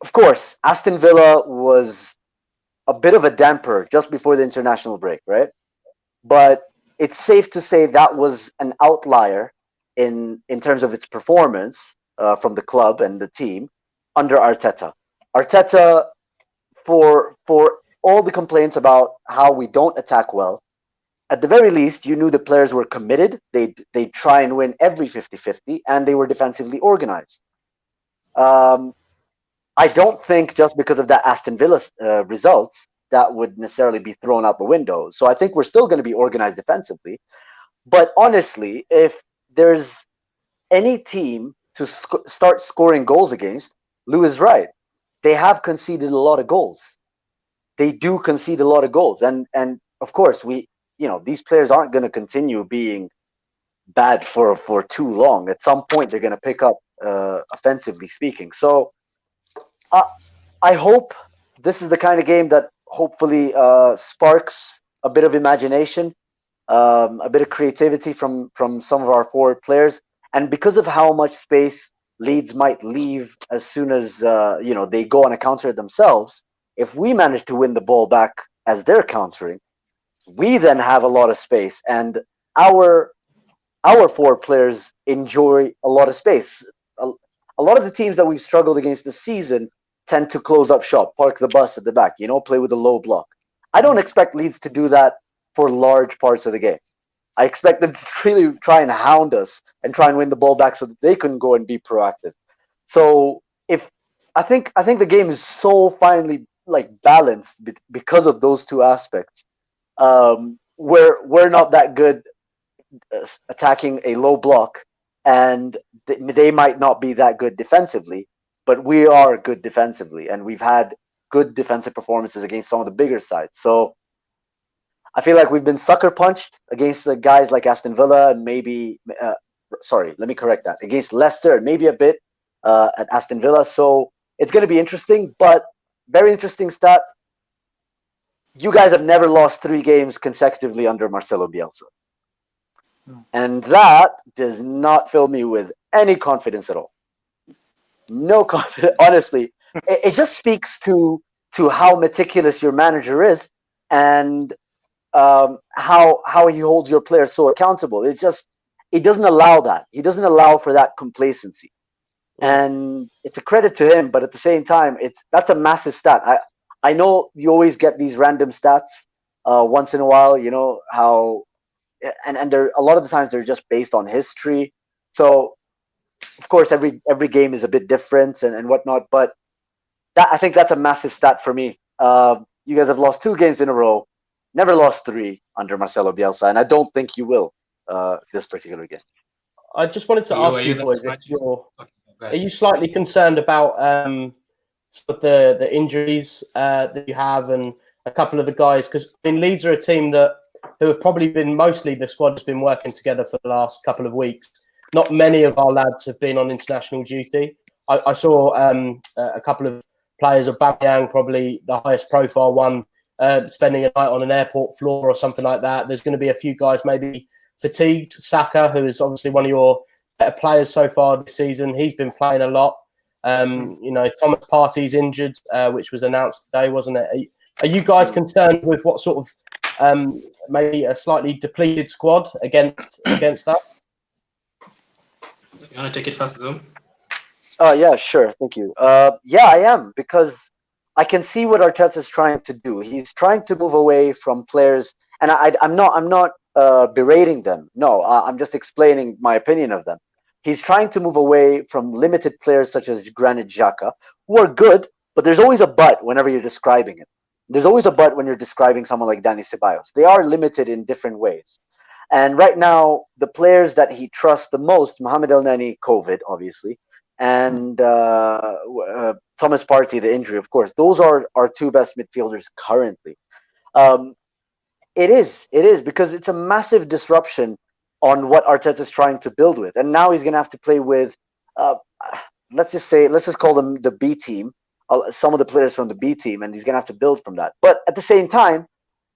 of course, Aston Villa was a bit of a damper just before the international break, right? But it's safe to say that was an outlier in terms of its performance from the club and the team under Arteta. Arteta, for all the complaints about how we don't attack well, at the very least, you knew the players were committed. They'd try and win every 50-50, and they were defensively organized. I don't think just because of that Aston Villa results, that would necessarily be thrown out the window. So I think we're still going to be organized defensively. But honestly, if there's any team to start scoring goals against, Lou is right. They have conceded a lot of goals. They do concede a lot of goals. And of course, these players aren't going to continue being bad for too long. At some point, they're going to pick up, offensively speaking. So I hope this is the kind of game that hopefully sparks a bit of imagination, a bit of creativity from some of our forward players. And because of how much space Leeds might leave as soon as they go on a counter themselves, if we manage to win the ball back as they're countering, we then have a lot of space, and our forward players enjoy a lot of space. A lot of the teams that we've struggled against this season tend to close up shop, park the bus at the back, play with a low block. I don't expect Leeds to do that for large parts of the game. I expect them to really try and hound us and try and win the ball back so that they can go and be proactive. So I think the game is so finely balanced because of those two aspects. We're not that good attacking a low block, and they might not be that good defensively, but we are good defensively, and we've had good defensive performances against some of the bigger sides. So I feel like we've been sucker punched against the guys like Aston Villa and maybe, against Leicester and maybe a bit at Aston Villa. So it's going to be interesting, but very interesting stat. You guys have never lost 3 games consecutively under Marcelo Bielsa. And that does not fill me with any confidence at all. No confidence. Honestly, it just speaks to how meticulous your manager is and how he holds your players so accountable. He doesn't allow that. He doesn't allow for that complacency. And it's a credit to him, but at the same time, that's a massive stat. I know you always get these random stats once in a while, how, and they're a lot of the times they're just based on history. So of course every game is a bit different and whatnot, but I think that's a massive stat for me. You guys have lost 2 games in a row, never lost 3 under Marcelo Bielsa, and I don't think you will this particular game. I just wanted to ask you boys, are you slightly concerned about the injuries that you have and a couple of the guys? Because Leeds are a team who have probably been, mostly the squad has been working together for the last couple of weeks. Not many of our lads have been on international duty. I saw a couple of players. Aubameyang, probably the highest profile one, spending a night on an airport floor or something like that. There's going to be a few guys maybe fatigued. Saka, who is obviously one of your better players so far this season, he's been playing a lot. Thomas Partey's injured, which was announced today, wasn't it? Are you guys concerned with what sort of maybe a slightly depleted squad against that? You want to take it first, Zoom? Yeah, sure. Thank you. Yeah, I am, because I can see what Arteta is trying to do. He's trying to move away from players, and I'm not berating them. No, I'm just explaining my opinion of them. He's trying to move away from limited players such as Granit Xhaka, who are good, but there's always a but whenever you're describing it. There's always a but when you're describing someone like Dani Ceballos. They are limited in different ways. And right now, the players that he trusts the most, Mohamed El-Neni, COVID, obviously, and Thomas Partey, the injury, of course. Those are our two best midfielders currently. It is because it's a massive disruption on what Arteta is trying to build with. And now he's going to have to play with, let's just call them the B team, some of the players from the B team, and he's going to have to build from that. But at the same time,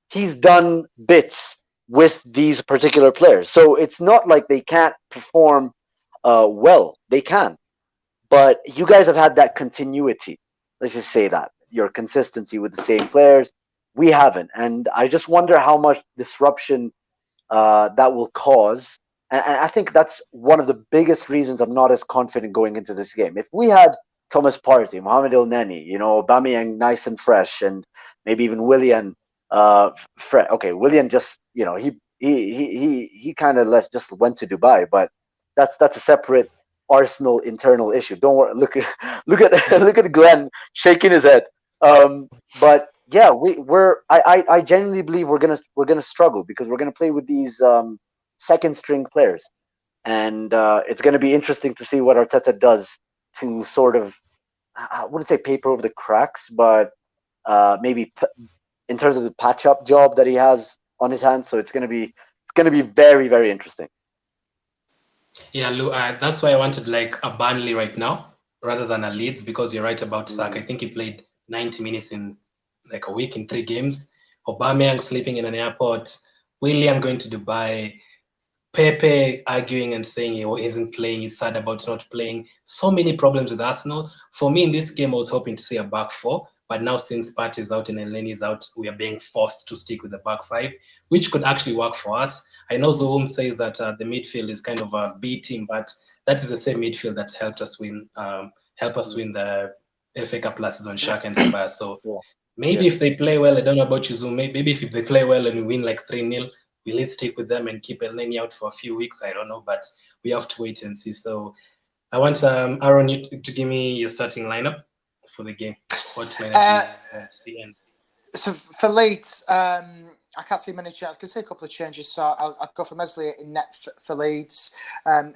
he's done bits with these particular players. So it's not like they can't perform well. They can. But you guys have had that continuity. Let's just say that. Your consistency with the same players. We haven't. And I just wonder how much disruption that will cause. And I think that's one of the biggest reasons I'm not as confident going into this game. If we had Thomas Partey, Mohamed El-Neni, Aubameyang nice and fresh, and maybe even Willian okay, Willian just, he kind of just went to Dubai, but that's a separate Arsenal internal issue. Don't worry. Look at Glenn shaking his head. But yeah, I genuinely believe we're gonna struggle because we're gonna play with these second string players, and it's gonna be interesting to see what Arteta does to sort of, I wouldn't say paper over the cracks, but maybe in terms of the patch up job that he has on his hands. So it's gonna be very, very interesting. Yeah, Lou, that's why I wanted like a Burnley right now rather than a Leeds, because you're right about Saka. I think he played 90 minutes in like a week in 3 games. Aubameyang sleeping in an airport. Willian going to Dubai. Pepe arguing and saying he isn't playing. He's sad about not playing. So many problems with Arsenal. For me in this game, I was hoping to see a back 4. But now since Partey is out and El-Neni is out, we are being forced to stick with the back 5, which could actually work for us. I know Zuhum says that the midfield is kind of a B team, but that is the same midfield that helped us win the FA Cup last season, Shaq and Ceballos. So maybe if they play well, I don't know about you, Zuhum, maybe if they play well and we win like 3-0, will it stick with them and keep El-Neni out for a few weeks? I don't know, but we have to wait and see. So I want Arron, you to give me your starting lineup for the game. What might I see? So for Leeds, I can't see many changes. I can see a couple of changes. So I'll go for Meslier in net for Leeds.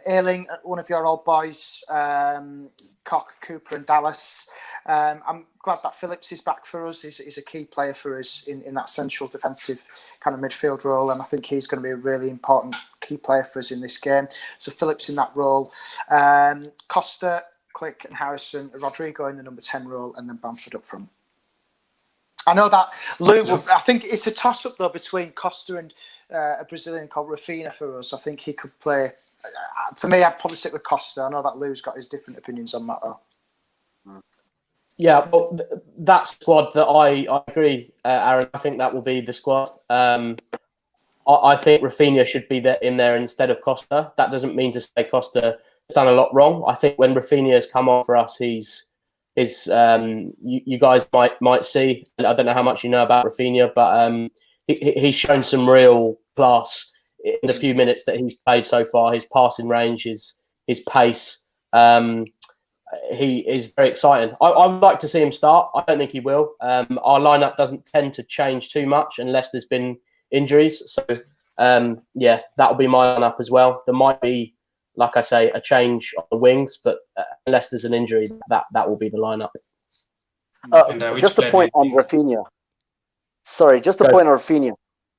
Ayling, one of your old boys, Koch, Cooper and Dallas. I'm glad that Phillips is back for us. He's a key player for us in that central defensive kind of midfield role. And I think he's going to be a really important key player for us in this game. So Phillips in that role. Costa, Click and Harrison. Rodrigo in the number 10 role. And then Bamford up front. I know that Lou. I think it's a toss-up though between Costa and a Brazilian called Rafinha for us. I think he could play. For me, I'd probably stick with Costa. I know that Lou's got his different opinions on that though. Yeah, well, that squad that I agree, Arron. I think that will be the squad. I think Rafinha should be in there instead of Costa. That doesn't mean to say Costa has done a lot wrong. I think when Rafinha has come on for us, you guys might see. I don't know how much you know about Rafinha, but he's shown some real class in the few minutes that he's played so far. His passing range, his pace, he is very exciting. I would like to see him start. I don't think he will. Our lineup doesn't tend to change too much unless there's been injuries. So yeah, that'll be my lineup as well. There might be, like I say, a change on the wings, but unless there's an injury, that will be the lineup. Just a point on Rafinha. Sorry, just a point on Rafinha.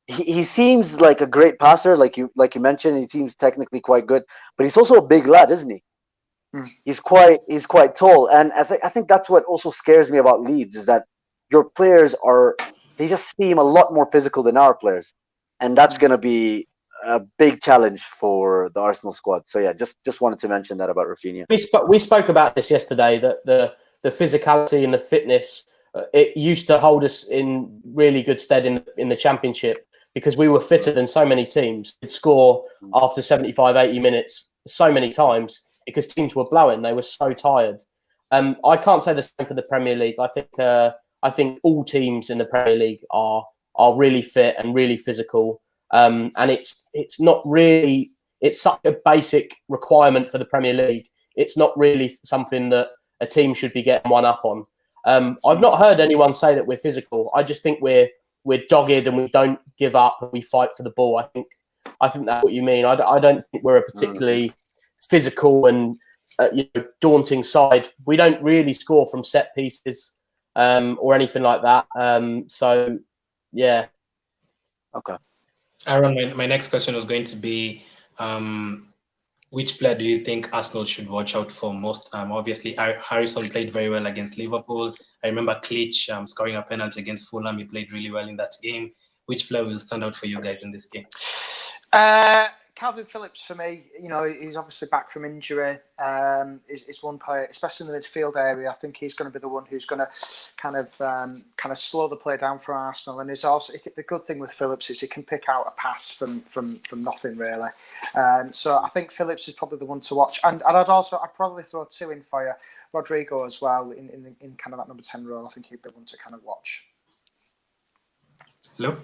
He seems like a great passer, like you mentioned. He seems technically quite good, but he's also a big lad, isn't he? He's quite tall, and I think that's what also scares me about Leeds is that your players they just seem a lot more physical than our players, and that's going to be a big challenge for the Arsenal squad. So yeah, just wanted to mention that about Rafinha. We spoke about this yesterday, that the physicality and the fitness, it used to hold us in really good stead in the Championship, because we were fitter than so many teams. We'd score after 75, 80 minutes so many times because teams were blowing. They were so tired. I can't say the same for the Premier League. I think all teams in the Premier League are really fit and really physical. And it's not really, it's such a basic requirement for the Premier League. It's not really something that a team should be getting one up on. I've not heard anyone say that we're physical. I just think we're dogged and we don't give up and we fight for the ball. I think that's what you mean. I don't think we're a particularly physical and daunting side. We don't really score from set pieces or anything like that. So yeah. Okay. Arron, my next question was going to be, which player do you think Arsenal should watch out for most? Obviously, Harrison played very well against Liverpool. I remember Klitsch scoring a penalty against Fulham. He played really well in that game. Which player will stand out for you guys in this game? Calvin Phillips for me. He's obviously back from injury. Is one player, especially in the midfield area. I think he's going to be the one who's going to kind of slow the play down for Arsenal. And is also the good thing with Phillips is he can pick out a pass from nothing really. So I think Phillips is probably the one to watch. And I'd probably throw two in for you, Rodrigo as well in kind of that number 10 role. I think he'd be the one to kind of watch. Hello.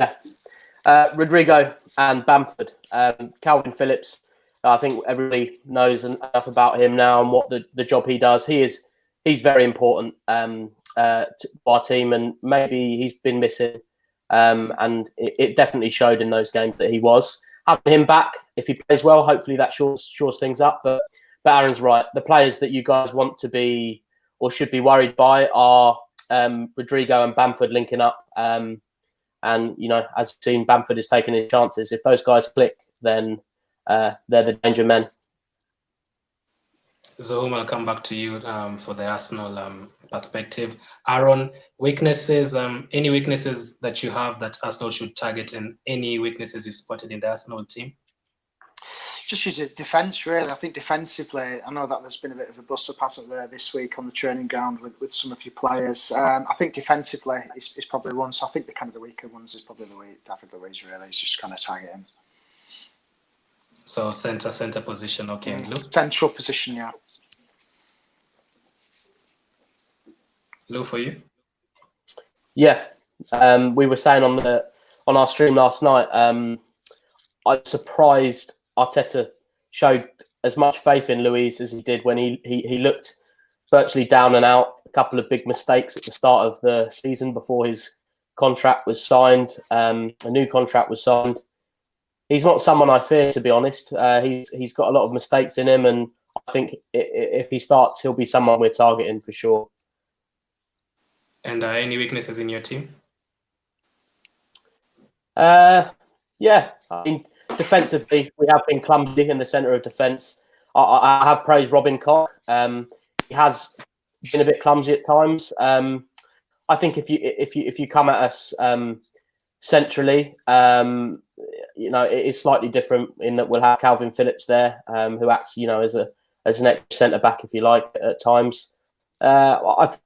Yeah. Rodrigo and Bamford. Calvin Phillips, I think everybody knows enough about him now and what the job he does. He's very important to our team, and maybe he's been missing. And it definitely showed in those games that he was. Having him back, if he plays well, hopefully that shores things up. But Aaron's right. The players that you guys want to be or should be worried by are Rodrigo and Bamford linking up. And, as you've seen, Bamford is taking his chances. If those guys click, then they're the danger men. Zuhum, I'll come back to you for the Arsenal perspective. Arron, weaknesses, any weaknesses that you have that Arsenal should target, and any weaknesses you spotted in the Arsenal team? Just use defence, really. I think defensively, I know that there's been a bit of a bust-up, hasn't there, this week on the training ground with some of your players. I think defensively is probably one. So I think the weaker ones is probably David Luiz, really. It's just kind of target him. So center position, okay. And Lou? Central position, yeah. Lou, for you? Yeah. We were saying on our stream last night, I'm surprised Arteta showed as much faith in Luiz as he did when he looked virtually down and out. A couple of big mistakes at the start of the season before his contract was signed. A new contract was signed. He's not someone I fear, to be honest. He's got a lot of mistakes in him, and I think if he starts, he'll be someone we're targeting for sure. And any weaknesses in your team? Yeah, I mean, defensively, we have been clumsy in the centre of defence. I have praised Robin Koch. He has been a bit clumsy at times. I think if you come at us centrally, it is slightly different in that we'll have Calvin Phillips there, who acts, as an extra centre back, if you like, at times. I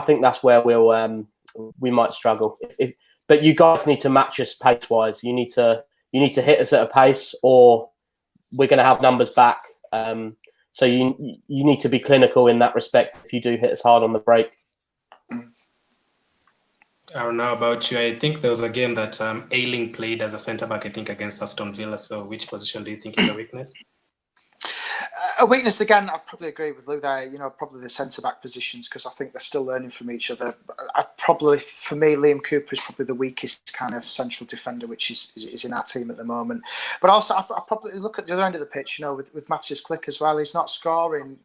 think that's where we might struggle. But you guys need to match us pace wise. You need to hit us at a pace, or we're going to have numbers back. So you need to be clinical in that respect if you do hit us hard on the break. I don't know about you. I think there was a game that Ayling played as a centre back, I think, against Aston Villa. So which position do you think is a weakness? A weakness, again, I'd probably agree with Lou there, probably the centre-back positions, because I think they're still learning from each other. For me, Liam Cooper is probably the weakest kind of central defender, which is in our team at the moment. But also, I probably look at the other end of the pitch, with Matthias Klick as well. He's not scoring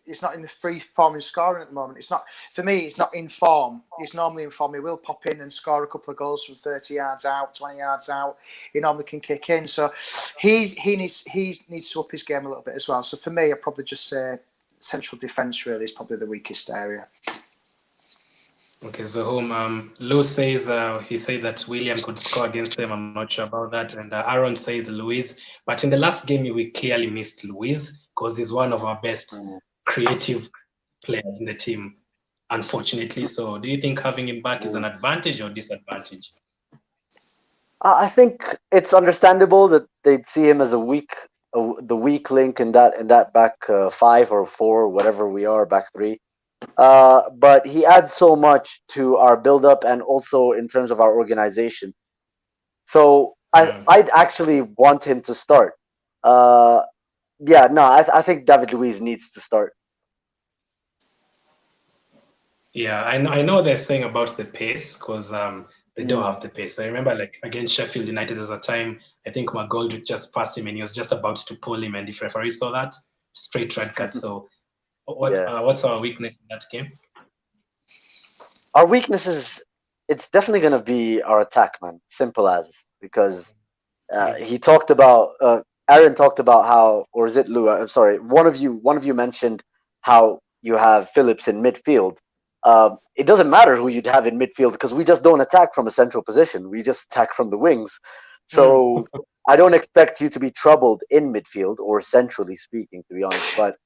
in the free form in scoring at the moment. It's not, for me, it's not in form. He's normally in form. He will pop in and score a couple of goals from 30 yards out, 20 yards out. He normally can kick in. So he needs to up his game a little bit as well. So for me, I'd probably just say central defence really is probably the weakest area. Okay, Zuhum, Lou says he said that William could score against them. I'm not sure about that. And Arron says Luis. But in the last game, we clearly missed Luis because he's one of our best creative players in the team, unfortunately. So do you think having him back is an advantage or disadvantage? I think it's understandable that they'd see him as the weak link in that back 5 or 4, whatever we are, back 3. But he adds so much to our build-up and also in terms of our organization. So I'd actually want him to start. I think David Luiz needs to start. Yeah, I know they're saying about the pace because they don't have the pace. I remember like against Sheffield United, there was a time I think McGoldrick just passed him and he was just about to pull him, and the referee saw that, straight red card. So what's our weakness in that game? Our weakness is it's definitely going to be our attack, man. Simple as, because he talked about Arron talked about how, or is it Lou? I'm sorry. One of you mentioned how you have Phillips in midfield. It doesn't matter who you'd have in midfield because we just don't attack from a central position. We just attack from the wings. So I don't expect you to be troubled in midfield or centrally speaking, to be honest. But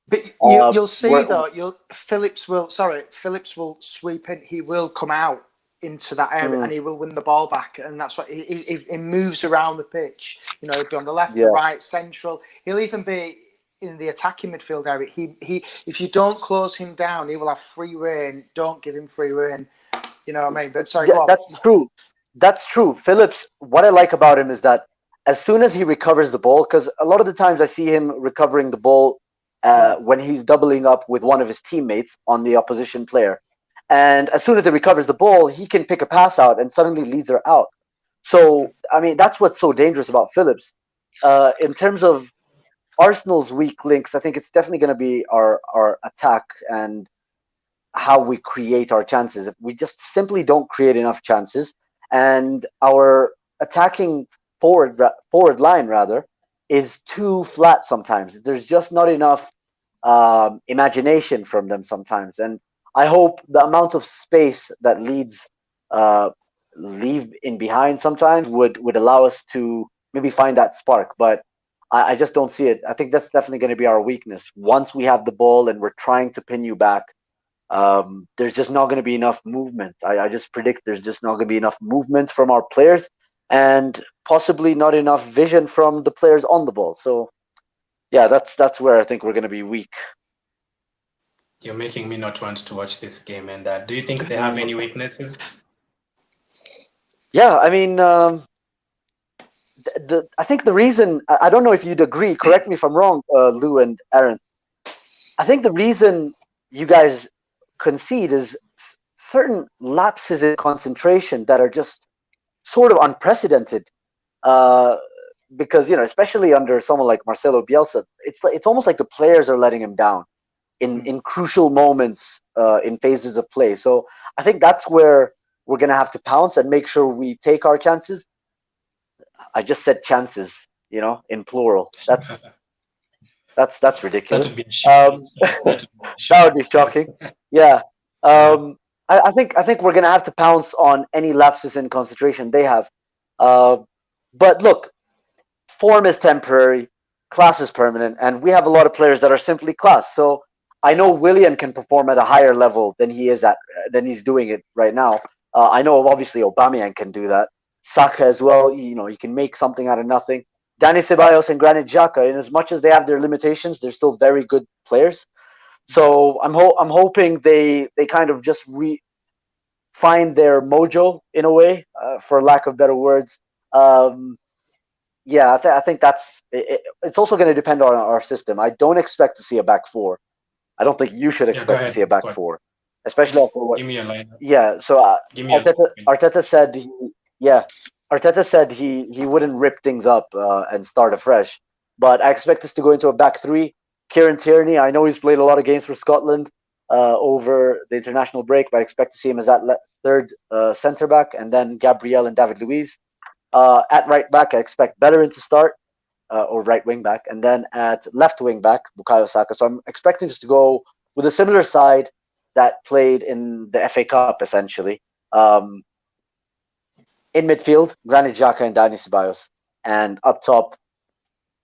you'll see though, Phillips will sweep in. He will come out into that area and he will win the ball back, and that's what he moves around the pitch. You know, he'll be on the left, the right, central. He'll even be in the attacking midfield area. He if you don't close him down, he will have free reign. Don't give him free reign. You know what I mean? But sorry, go on. That's true. That's true. Phillips, what I like about him is that as soon as he recovers the ball, because a lot of the times I see him recovering the ball when he's doubling up with one of his teammates on the opposition player. And as soon as he recovers the ball, he can pick a pass out and suddenly leads her out. So, I mean, that's what's so dangerous about Phillips. In terms of Arsenal's weak links, I think it's definitely going to be our attack and how we create our chances. If we just simply don't create enough chances, and our attacking forward line rather is too flat sometimes. There's just not enough imagination from them sometimes, and I hope the amount of space that Leeds leave in behind sometimes would allow us to maybe find that spark, but I just don't see it. I think that's definitely going to be our weakness. Once we have the ball and we're trying to pin you back, there's just not going to be enough movement. I just predict there's just not going to be enough movement from our players and possibly not enough vision from the players on the ball. So, yeah, that's where I think we're going to be weak. You're making me not want to watch this game. And do you think they have any weaknesses? Yeah, I mean, I think the reason, I don't know if you'd agree, correct me if I'm wrong, Lou and Arron. I think the reason you guys concede is certain lapses in concentration that are just sort of unprecedented. Because, you know, especially under someone like Marcelo Bielsa, it's almost like the players are letting him down in crucial moments in phases of play. So I think that's where we're going to have to pounce and make sure we take our chances. I just said chances, you know, in plural. That's ridiculous. That would be shocking. Yeah. I think we're going to have to pounce on any lapses in concentration they have. But look, form is temporary, class is permanent, and we have a lot of players that are simply class. So I know William can perform at a higher level than he's doing it right now. I know obviously Aubameyang can do that. Saka as well, you know, he can make something out of nothing. Dani Ceballos and Granit Xhaka, in as much as they have their limitations, they're still very good players. So I'm hoping they kind of just find their mojo in a way, for lack of better words. Yeah, I think that's it. It's also going to depend on our system. I don't expect to see a back 4. I don't think you should expect to see a back 4, especially after what. Give me a line. Yeah, so Arteta said he wouldn't rip things up and start afresh, but I expect us to go into a back 3 Kieran Tierney, I know he's played a lot of games for Scotland over the international break, but I expect to see him as that third centre back, and then Gabriel and David Luiz. At right back, I expect Bellerin to start, or right wing back, and then at left wing back, Bukayo Saka. So I'm expecting just to go with a similar side that played in the FA Cup, essentially. In midfield, Granit Xhaka and Dani Ceballos. And up top,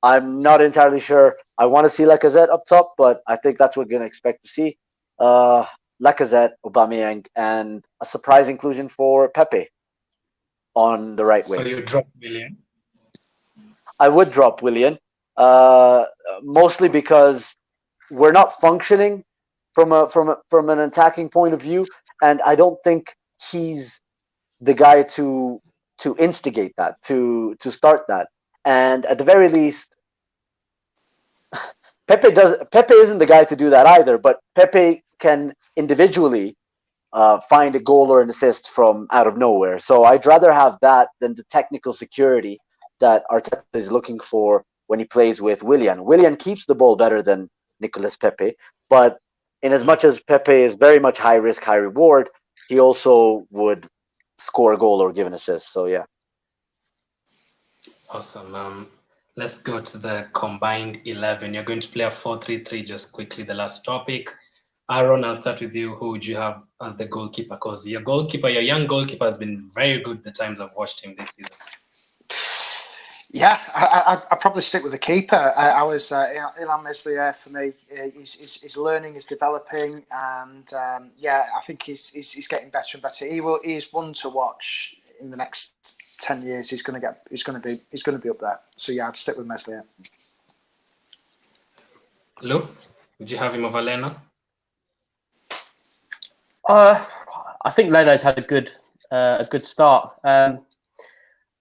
I'm not entirely sure. I want to see Lacazette up top, but I think that's what we're going to expect to see. Lacazette, Aubameyang, and a surprise inclusion for Pepe on the right wing. So you drop Willian? I would drop Willian, mostly because we're not functioning from an attacking point of view, and I don't think he's the guy to instigate that, to start that. And at the very least, Pepe isn't the guy to do that either, but Pepe can individually find a goal or an assist from out of nowhere. So I'd rather have that than the technical security that Arteta is looking for when he plays with Willian. Willian keeps the ball better than Nicolas Pepe, but in as much as Pepe is very much high risk, high reward, he also would score a goal or give an assist. So yeah. Awesome. Let's go to the combined 11. You're going to play a 4-3-3. Just quickly, the last topic. Arron, I'll start with you. Who would you have as the goalkeeper? Because your young goalkeeper, has been very good the times I've watched him this season. Yeah, I'd probably stick with the keeper. I was Ilhan Meslier for me. He's learning, he's developing, and I think he's getting better and better. He is one to watch in the next 10 years. He's going to be up there. So yeah, I'd stick with Meslier. Lou, would you have him over Leno? I think Leno's had a good start.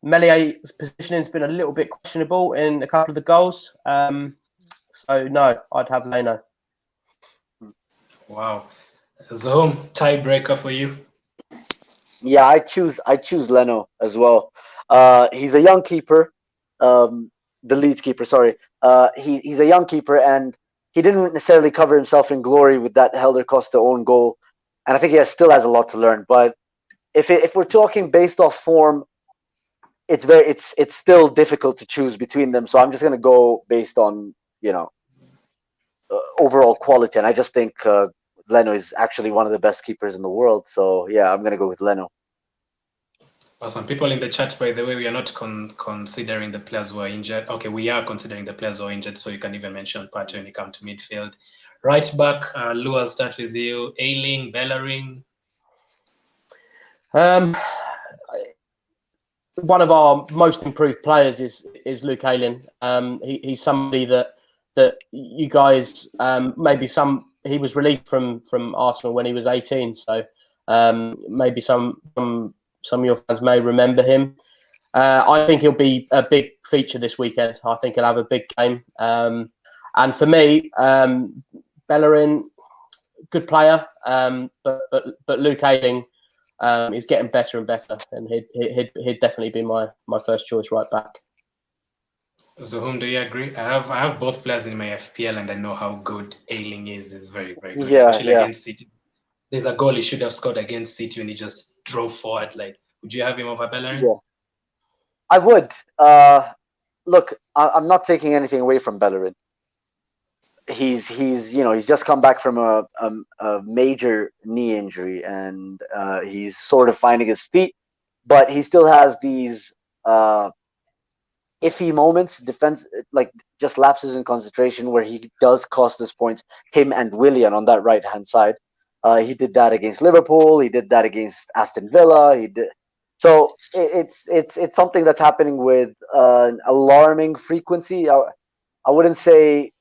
Mellier's positioning's been a little bit questionable in a couple of the goals. So no, I'd have Leno. Wow. Zuhum, tiebreaker for you? Yeah, I choose Leno as well. He's a young keeper, the Leeds keeper. Sorry, he's a young keeper, and he didn't necessarily cover himself in glory with that Helder Costa own goal, and I think he still has a lot to learn. But if we're talking based off form, it's still difficult to choose between them. So I'm just gonna go based on overall quality, and I just think Leno is actually one of the best keepers in the world. So yeah, I'm gonna go with Leno. Awesome. People in the chat, by the way, we are not considering the players who are injured. Okay, we are considering the players who are injured, so you can even mention Partey when you come to midfield. Right back, Lou, I'll start with you. Ayling, Bellerin. One of our most improved players is Luke Ayling. He's somebody that you guys he was released from Arsenal when he was 18, so maybe some of your fans may remember him. I think he'll be a big feature this weekend. I think he'll have a big game. And for me, Bellerin, good player, but Luke Ayling is getting better and better, and he'd definitely be my first choice right back. So whom do you agree? I have both players in my FPL, and I know how good Ayling is. Is very, very good, especially against City. There's a goal he should have scored against City when he just drove forward. Like, would you have him over Bellerin? Yeah, I would. Look, I'm not taking anything away from Bellerin. He's just come back from a major knee injury, and he's sort of finding his feet, but he still has these iffy moments, like just lapses in concentration, where he does cost us points. Him and Willian on that right hand side. He did that against Liverpool. He did that against Aston Villa. So it's something that's happening with an alarming frequency. I wouldn't say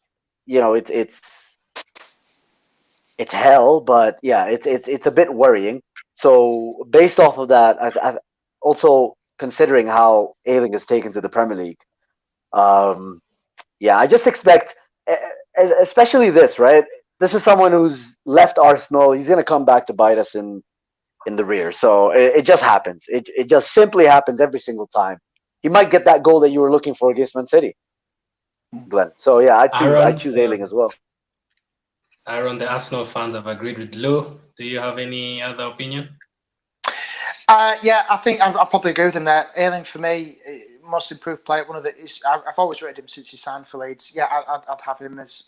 it's hell, but yeah, it's a bit worrying. So based off of that, I also considering how Ayling is taken to the Premier League, I just expect, especially this, right? This is someone who's left Arsenal. He's going to come back to bite us in the rear. So it just happens. It just simply happens every single time. He might get that goal that you were looking for against Man City. Glenn. So yeah, I Arron, choose Ayling as well. Arron, the Arsenal fans have agreed with Lou. Do you have any other opinion? Yeah, I think I'll probably agree with him there. Ayling, for me, most improved player. I've always rated him since he signed for Leeds. Yeah, I'd have him as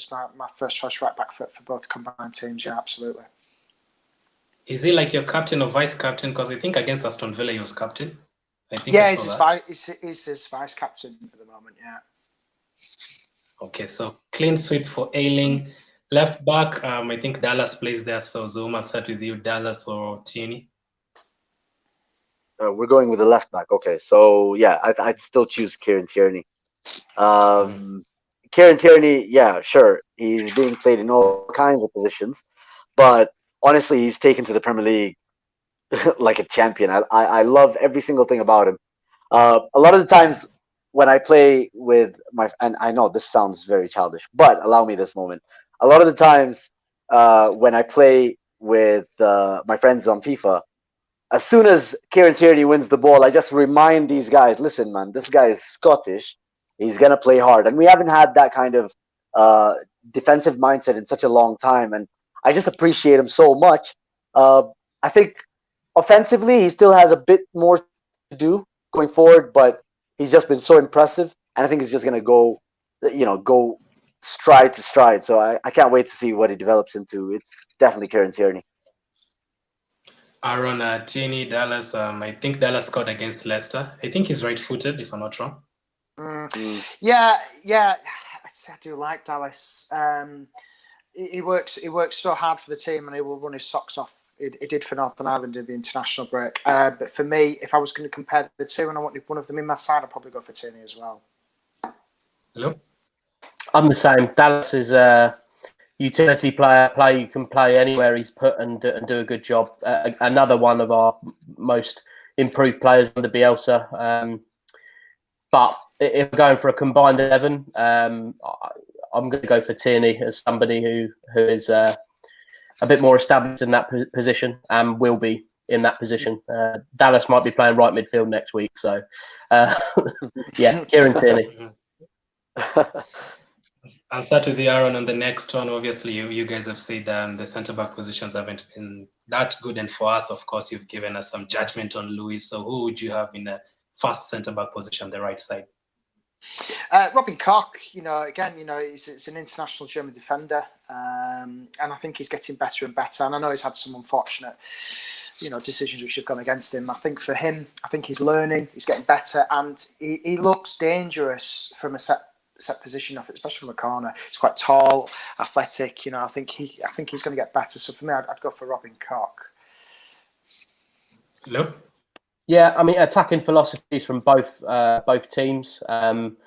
my first choice right back for both combined teams. Yeah, absolutely. Is he like your captain or vice captain? Because I think against Aston Villa he was captain. I think Yeah, I he's saw that. he's his vice captain at the moment. Yeah. Okay, so clean sweep for Ayling. Left back, I think Dallas plays there. So Zoom, I'll start with you, Dallas or Tierney. We're going with the left back. Okay, so yeah, I'd still choose Kieran Tierney. Kieran Tierney, yeah, sure, he's being played in all kinds of positions, but honestly, he's taken to the Premier League like a champion. I love every single thing about him. A lot of the times when I play with and I know this sounds very childish, but allow me this moment. A lot of the times when I play with my friends on FIFA, as soon as Kieran Tierney wins the ball, I just remind these guys, listen, man, this guy is Scottish. He's going to play hard. And we haven't had that kind of defensive mindset in such a long time. And I just appreciate him so much. I think offensively, he still has a bit more to do going forward, but he's just been so impressive. And I think he's just going to go stride to stride. So I can't wait to see what he develops into. It's definitely Kieran Tierney. Arron, Tierney, Dallas. I think Dallas scored against Leicester. I think he's right-footed, if I'm not wrong. Yeah. I do like Dallas. He works so hard for the team, and he will run his socks off. He did for Northern Ireland in the international break. But for me, if I was going to compare the two, and I wanted one of them in my side, I'd probably go for Tierney as well. Hello. I'm the same. Dallas is a utility player you can play anywhere he's put and do a good job. Another one of our most improved players under Bielsa. But if we're going for a combined 11, I'm going to go for Tierney as somebody who is a bit more established in that position and will be in that position. Dallas might be playing right midfield next week. So, yeah, Kieran Tierney. I'll start with the Arron on the next one. Obviously, you guys have said the centre-back positions haven't been that good. And for us, of course, you've given us some judgment on Luis. So who would you have in the first centre-back position, the right side? Robin Koch, again, it's an international German defender. And I think he's getting better and better. And I know he's had some unfortunate, decisions which have gone against him. I think for him, he's learning, he's getting better. And he looks dangerous from a set position, especially from a corner. He's quite tall, athletic. I think he's going to get better. So for me, I'd go for Robin Koch. Hello? Yeah, I mean, attacking philosophies from both teams. Robin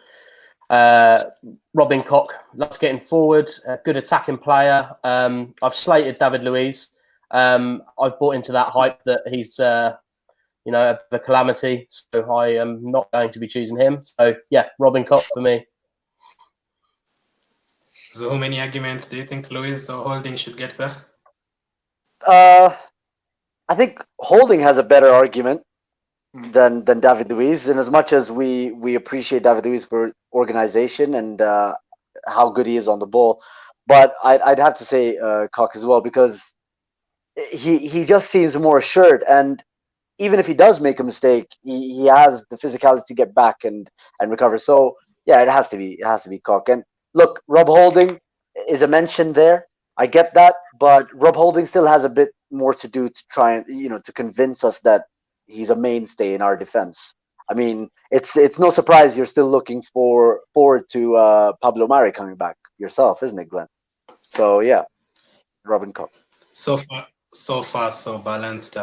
Koch loves getting forward, a good attacking player. I've slated David Luiz. I've bought into that hype that he's a calamity. So I am not going to be choosing him. So yeah, Robin Koch for me. So how many arguments do you think Luiz or Holding should get there? I think Holding has a better argument than David Luiz, and as much as we appreciate David Luiz for organization and how good he is on the ball, but I'd have to say Koch as well, because he just seems more assured, and even if he does make a mistake, he has the physicality to get back and recover. So yeah, it has to be Koch. And look, Rob Holding is a mention there. I get that, but Rob Holding still has a bit more to do to try and to convince us that he's a mainstay in our defense. I mean, it's no surprise you're still looking forward to Pablo Mari coming back yourself, isn't it, Glenn? So yeah, Robin Koch. So far, so balanced.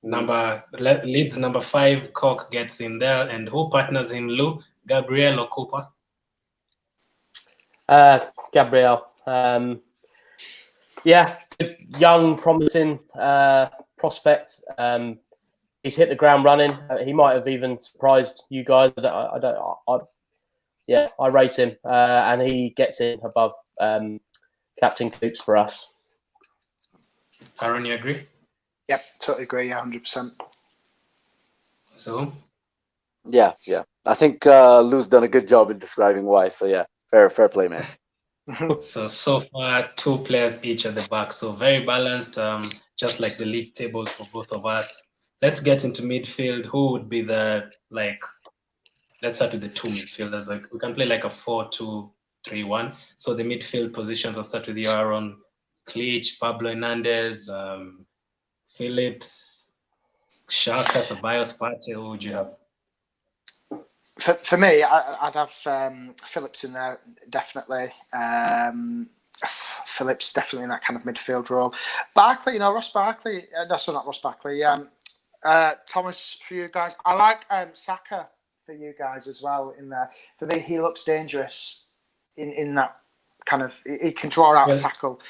Leeds number 5, Koch gets in there, and who partners him? Lou, Gabriel, or Cooper? Gabriel. Yeah, young, promising prospect. He's hit the ground running. He might have even surprised you guys. I rate him, and he gets in above Captain Coops for us. Arron, you agree? Yep, totally agree. 100%. So, Yeah. I think Lou's done a good job in describing why. So yeah, fair play, man. So far, 2 players each at the back. So very balanced, just like the league table for both of us. Let's get into midfield. Who would be the, like, let's start with the 2 midfielders. Like, we can play like a 4-2-3-1. So the midfield positions, I'll start with you, Arron, Cleach, Pablo Hernandez, Phillips, Xhaka, Ceballos, Partey. Who would you have? For me, I'd have Phillips in there, definitely. Phillips definitely in that kind of midfield role. Barkley, Ross Barkley. Not Ross Barkley. Thomas, for you guys. I like Saka for you guys as well in there. For me, he looks dangerous in that kind of. He can draw out a tackle.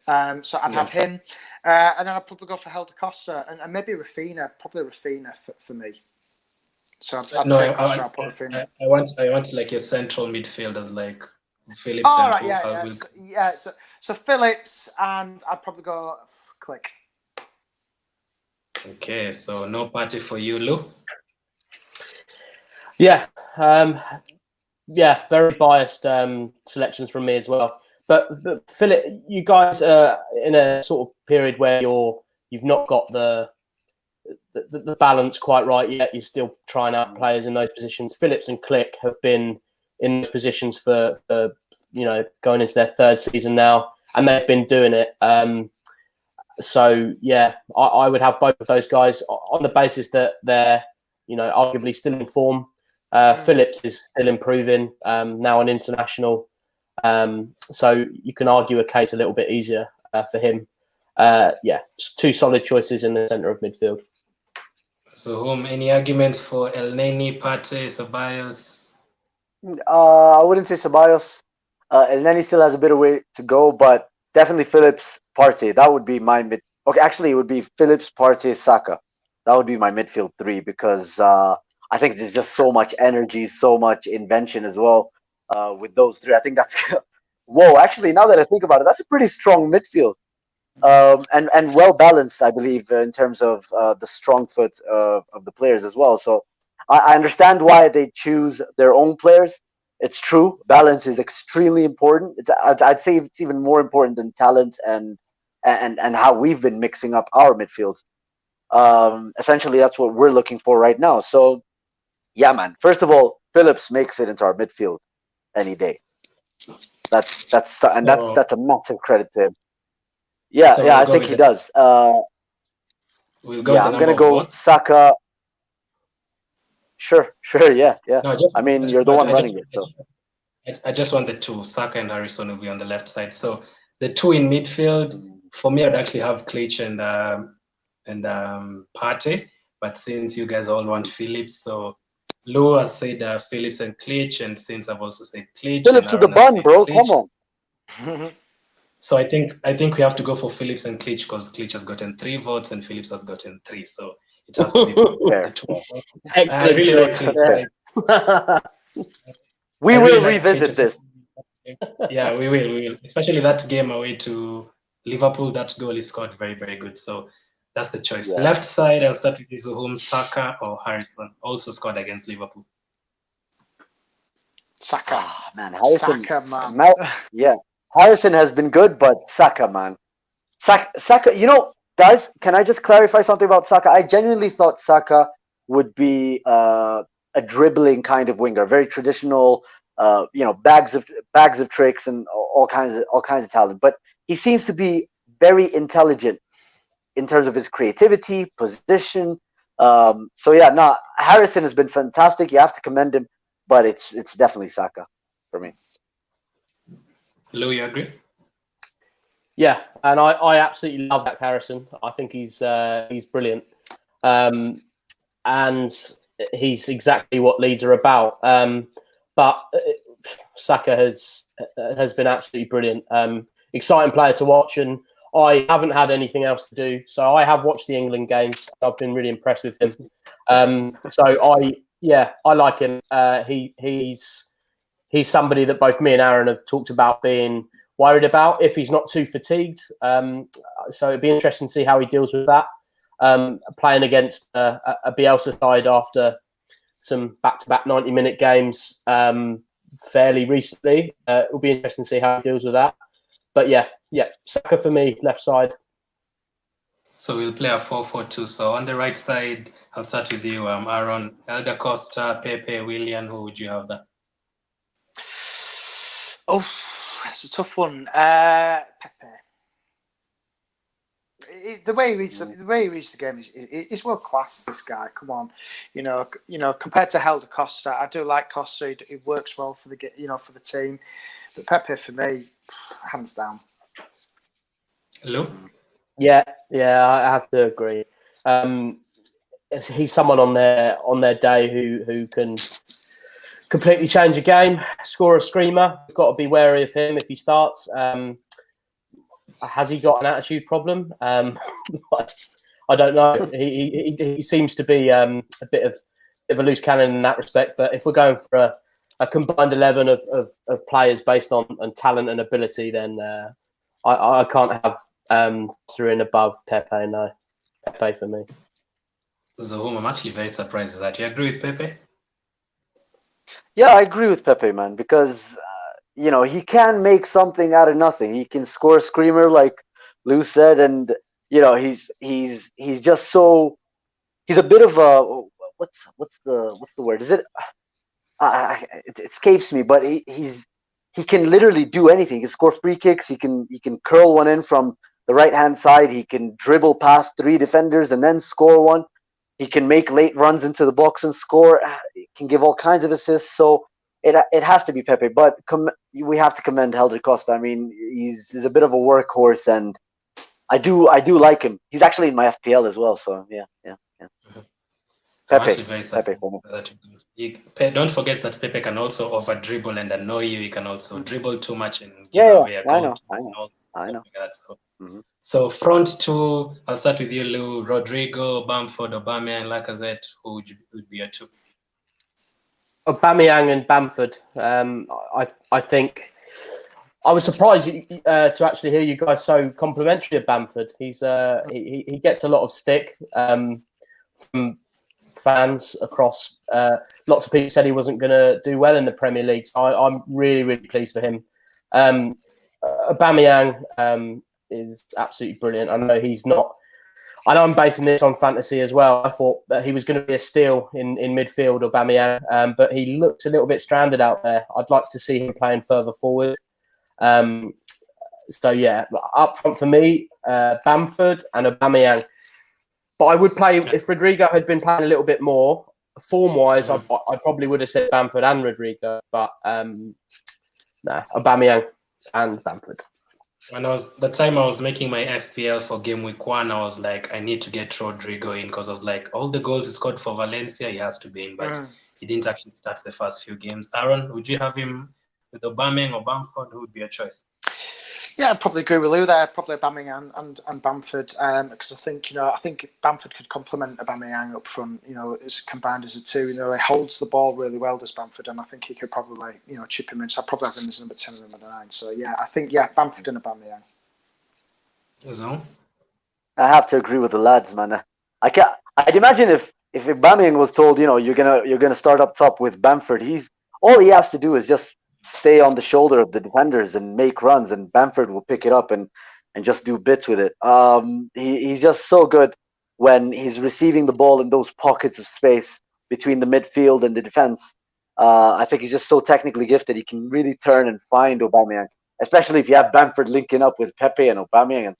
So I'd have him, and then I'd probably go for Helder Costa and maybe Rafinha. Probably Rafinha for me. So I'd take Costa. I'll put Rafinha. I want like your central midfielders like Phillips. Oh, right, yeah. So Phillips, and I'd probably go Click. Okay, so no Partey for you, Lou. Yeah, very biased selections from me as well. But Philip, you guys are in a sort of period where you've not got the balance quite right yet. You're still trying out players in those positions. Phillips and Click have been in those positions for going into their 3rd season now, and they've been doing it. So yeah, I would have both of those guys on the basis that they're arguably still in form. Phillips is still improving, now an international. So you can argue a case a little bit easier for him. Just 2 solid choices in the centre of midfield. So, any arguments for Elneny, Partey, Ceballos? I wouldn't say Ceballos. Elneny still has a bit of way to go, but definitely Phillips, Partey. That would be my mid. Okay, actually, it would be Phillips, Partey, Saka. That would be my midfield 3 because I think there's just so much energy, so much invention as well with those 3. I think that's whoa. Actually, now that I think about it, that's a pretty strong midfield. And well balanced, I believe, in terms of the strong foot of the players as well. So I understand why they choose their own players. It's true, balance is extremely important. I'd say it's even more important than talent and how we've been mixing up our midfield. Essentially, that's what we're looking for right now. So yeah, man. First of all, Phillips makes it into our midfield any day. That's a massive credit to him. Yeah, I think he does. I'm gonna go Saka. Sure, yeah. No, you're the one running it. So I just want the 2, Saka and Harrison will be on the left side. So the 2 in midfield, for me, I'd actually have Cleach and Partey. But since you guys all want Phillips, so Lou has said Phillips and Cleach, and since I've also said Cleach. Phillips to the bun, bro. Come on. So I think we have to go for Phillips and Cleach because Cleach has gotten 3 votes and Phillips has gotten 3. So it has to be the 2. I really like Cleach. We will revisit this. Yeah, we will. Especially that game away to Liverpool, that goal is scored very, very good. So that's the choice. Yeah. Left side, I'll start with Zuhum, Saka or Harrison. Also scored against Liverpool. Saka. Man, Harrison. Saka, man. Yeah. Harrison has been good, but Saka, man. Saka, guys, can I just clarify something about Saka? I genuinely thought Saka would be a dribbling kind of winger, very traditional, bags of tricks and all kinds of talent. But he seems to be very intelligent in terms of his creativity, position. Harrison has been fantastic. You have to commend him, but it's definitely Saka for me. Lou, you agree? Yeah, and I absolutely love that Harrison. I think he's brilliant, and he's exactly what Leeds are about. But Saka has been absolutely brilliant. Exciting player to watch, and I haven't had anything else to do, so I have watched the England games. I've been really impressed with him. I like him. He's somebody that both me and Arron have talked about being worried about if he's not too fatigued. So it'd be interesting to see how he deals with that. Playing against a Bielsa side after some back-to-back 90-minute games fairly recently. It'll be interesting to see how he deals with that. But yeah, Saka for me, left side. So we'll play a 4-4-2. So on the right side, I'll start with you, Arron. Elder Costa, Pepe, Willian. Who would you have there? Oh, that's a tough one. Pepe. The way he reads the game is world class. This guy, come on, you know, compared to Helder Costa, I do like Costa. He works well for the team, but Pepe for me, hands down. Lou? Yeah, I have to agree. He's someone on their day who can completely change a game, score a screamer. We've got to be wary of him if he starts. Has he got an attitude problem? I don't know. He seems to be a bit of a loose cannon in that respect. But if we're going for a combined 11 of players based on talent and ability, then I can't have Costa in above Pepe. No, Pepe for me. Zuhum, I'm actually very surprised with that. You agree with Pepe? Yeah, I agree with Pepe, man, because you know, he can make something out of nothing. He can score a screamer, like Lou said, and you know, he's just so, he's a bit of a, what's the word? Is it? It escapes me, but he can literally do anything. He can score free kicks. He can curl one in from the right hand side. He can dribble past 3 defenders and then score one. He can make late runs into the box and score. He can give all kinds of assists. So it has to be Pepe. But we have to commend Helder Costa. I mean, he's a bit of a workhorse, and I do like him. He's actually in my FPL as well. So yeah. Mm-hmm. Pepe for me. Don't forget that Pepe can also over dribble and annoy you. He can also dribble too much and give away a goal. I know. So front 2, I'll start with you, Lou. Rodrigo, Bamford, Aubameyang, Lacazette. Who would be your 2? Aubameyang and Bamford. I think I was surprised to actually hear you guys so complimentary of Bamford. He's he gets a lot of stick from fans across. Lots of people said he wasn't going to do well in the Premier League. So I'm really, really pleased for him. Aubameyang is absolutely brilliant. I know he's not. I know I'm basing this on fantasy as well. I thought that he was going to be a steal in midfield, Aubameyang, but he looked a little bit stranded out there. I'd like to see him playing further forward. So yeah, up front for me, Bamford and Aubameyang. But I would play, if Rodrigo had been playing a little bit more form-wise, I probably would have said Bamford and Rodrigo. But Aubameyang and Bamford. When the time I was making my FPL for game week 1, I was like, I need to get Rodrigo in, because I was like, all the goals he scored for Valencia, he has to be in, but he didn't actually start the first few games. Arron, would you have him with Aubameyang or Bamford? Who would be your choice? Yeah, I'd probably agree with Lou there. Probably Aubameyang and Bamford, because I think Bamford could complement Aubameyang up front. You know, as combined as a 2. You know, he holds the ball really well, does Bamford, and I think he could probably chip him in. So I'd probably have him as number 10 and number 9. So yeah, I think Bamford and Aubameyang. So I have to agree with the lads, man. I'd imagine if Aubameyang was told, you're gonna start up top with Bamford, all he has to do is just stay on the shoulder of the defenders and make runs, and Bamford will pick it up and just do bits with it. He's just so good when he's receiving the ball in those pockets of space between the midfield and the defense. I think he's just so technically gifted. He can really turn and find Aubameyang, especially if you have Bamford linking up with Pepe and Aubameyang. And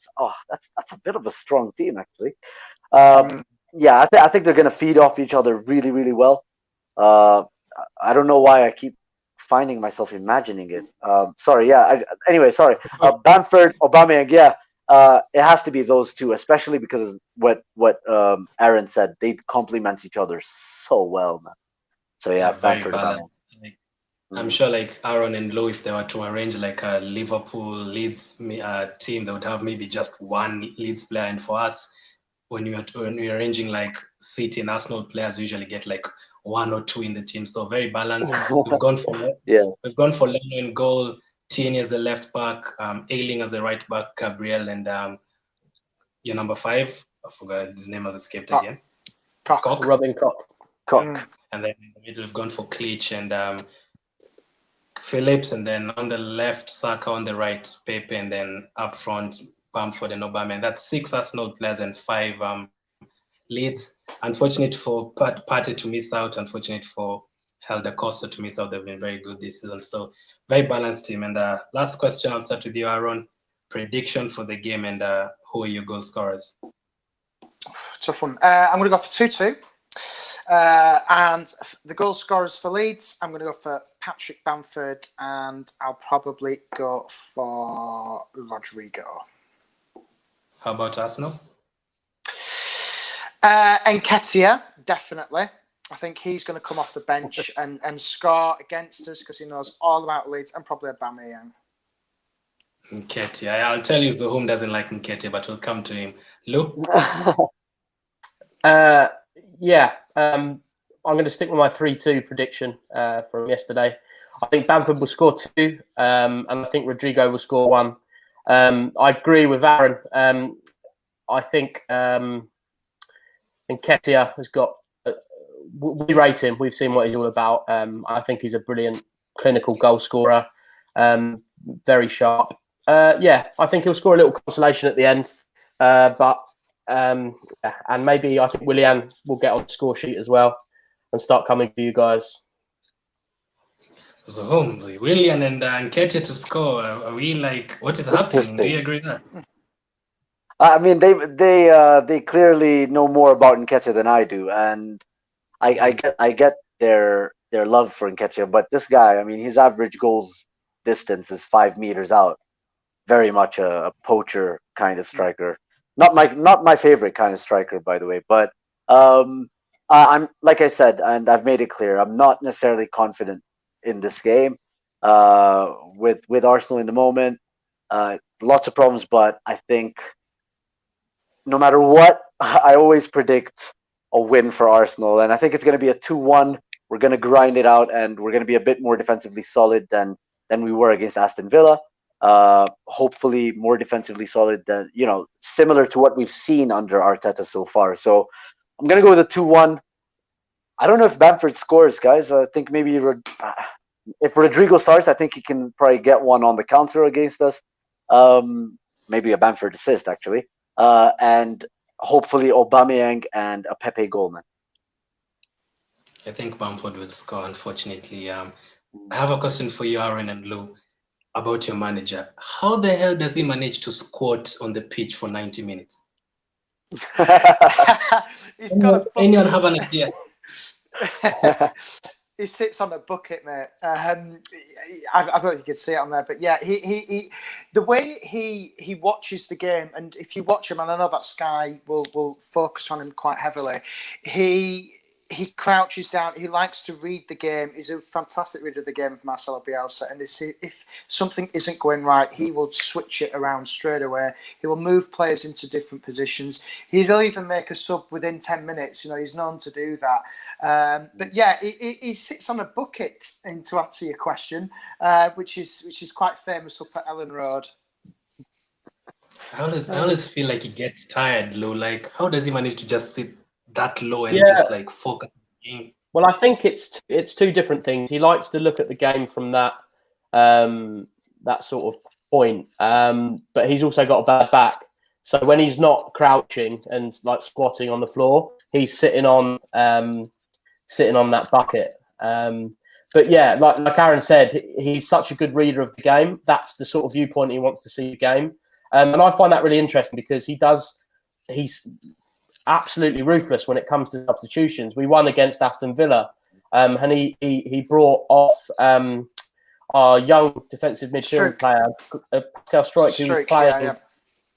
that's a bit of a strong team, actually. Yeah, I think they're going to feed off each other really, really well. I don't know why I keep finding myself imagining it. Sorry. Bamford, Aubameyang. Yeah, it has to be those 2, especially because of what Arron said. They complement each other so well, man. So yeah, Bamford, Aubameyang. I'm sure, like Arron and Lou, if they were to arrange like a Liverpool Leeds team, they would have maybe just one Leeds player. And for us, when we're arranging like City and Arsenal players, we usually get like 1 or 2 in the team. So very balanced. We've gone for Leno in goal, Tierney as the left back, Ayling as the right back, Gabriel, and your number 5. I forgot his name has escaped again. Cock. Robin Cock. And then in the middle, we've gone for Cleach and Phillips, and then on the left, Saka, on the right, Pepe, and then up front, Bamford and Obama. And that's 6 Arsenal players and 5 Leeds. Unfortunate for Partey to miss out. Unfortunate for Helder Costa to miss out. They've been very good this season. So very balanced team. And last question, I'll start with you, Arron. Prediction for the game and who are your goal scorers? Tough one. I'm going to go for 2-2. And the goal scorers for Leeds, I'm going to go for Patrick Bamford, and I'll probably go for Rodrigo. How about Arsenal? Nketiah, definitely. I think he's going to come off the bench and score against us because he knows all about Leeds, and probably Aubameyang. Nketiah. I'll tell you, Zuhum doesn't like Nketiah, but we'll come to him. Lou? I'm going to stick with my 3-2 prediction from yesterday. I think Bamford will score 2, and I think Rodrigo will score 1. I agree with Arron. I think Nketiah has got. We rate him. We've seen what he's all about. I think he's a brilliant clinical goal scorer. Very sharp. I think he'll score a little consolation at the end. And maybe I think Willian will get on the score sheet as well and start coming for you guys. So, Willian and Nketiah to score. Are we like, what is happening? Do you agree with that? I mean, they clearly know more about Nketiah than I do, and I get their love for Nketiah. But this guy, I mean, his average goals distance is 5 meters out. Very much a poacher kind of striker. Not my favorite kind of striker, by the way. But I'm, like I said, and I've made it clear, I'm not necessarily confident in this game. With Arsenal in the moment, lots of problems, but I think no matter what, I always predict a win for Arsenal, and I think it's going to be a 2-1. We're going to grind it out, and we're going to be a bit more defensively solid than we were against Aston Villa. Hopefully more defensively solid than, similar to what we've seen under Arteta so far. So I'm going to go with a 2-1. I don't know if Bamford scores, guys. I think maybe if Rodrigo starts, I think he can probably get one on the counter against us. Maybe a Bamford assist, actually. And hopefully Aubameyang and a Pepe goalman. I think Bamford will score, unfortunately. I have a question for you, Arron and Lou, about your manager. How the hell does he manage to squat on the pitch for 90 minutes? He's got Anyone have an idea? He sits on a bucket, mate. I don't know if you can see it on there, but yeah, he the way he watches the game, and if you watch him, and I know that Sky will focus on him quite heavily, he crouches down. He likes to read the game. He's a fantastic reader of the game of Marcelo Bielsa. And if something isn't going right, he will switch it around straight away. He will move players into different positions. He'll even make a sub within 10 minutes. He's known to do that. But yeah, he sits on a bucket, and to answer your question, which is quite famous up at Ellen Road. I always feel like he gets tired, Lou. Like, how does he manage to just sit that low and just like focus on the game? Well, I think it's two different things. He likes to look at the game from that sort of point, but he's also got a bad back. So when he's not crouching and like squatting on the floor, he's sitting on that bucket. But yeah, like Arron said, he's such a good reader of the game. That's the sort of viewpoint he wants to see the game, and I find that really interesting because he's absolutely ruthless when it comes to substitutions. We won against Aston Villa, and he brought off our young defensive midfield player, Pascal Struijk,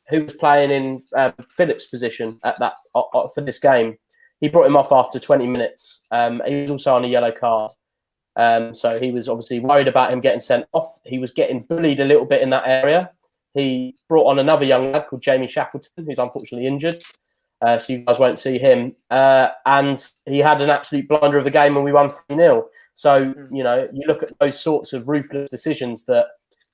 who was playing in Phillips' position at that for this game. He brought him off after 20 minutes. He was also on a yellow card, so he was obviously worried about him getting sent off. He was getting bullied a little bit in that area. He brought on another young lad called Jamie Shackleton, who's unfortunately injured. So you guys won't see him. And he had an absolute blinder of the game and we won 3-0. So, you look at those sorts of ruthless decisions that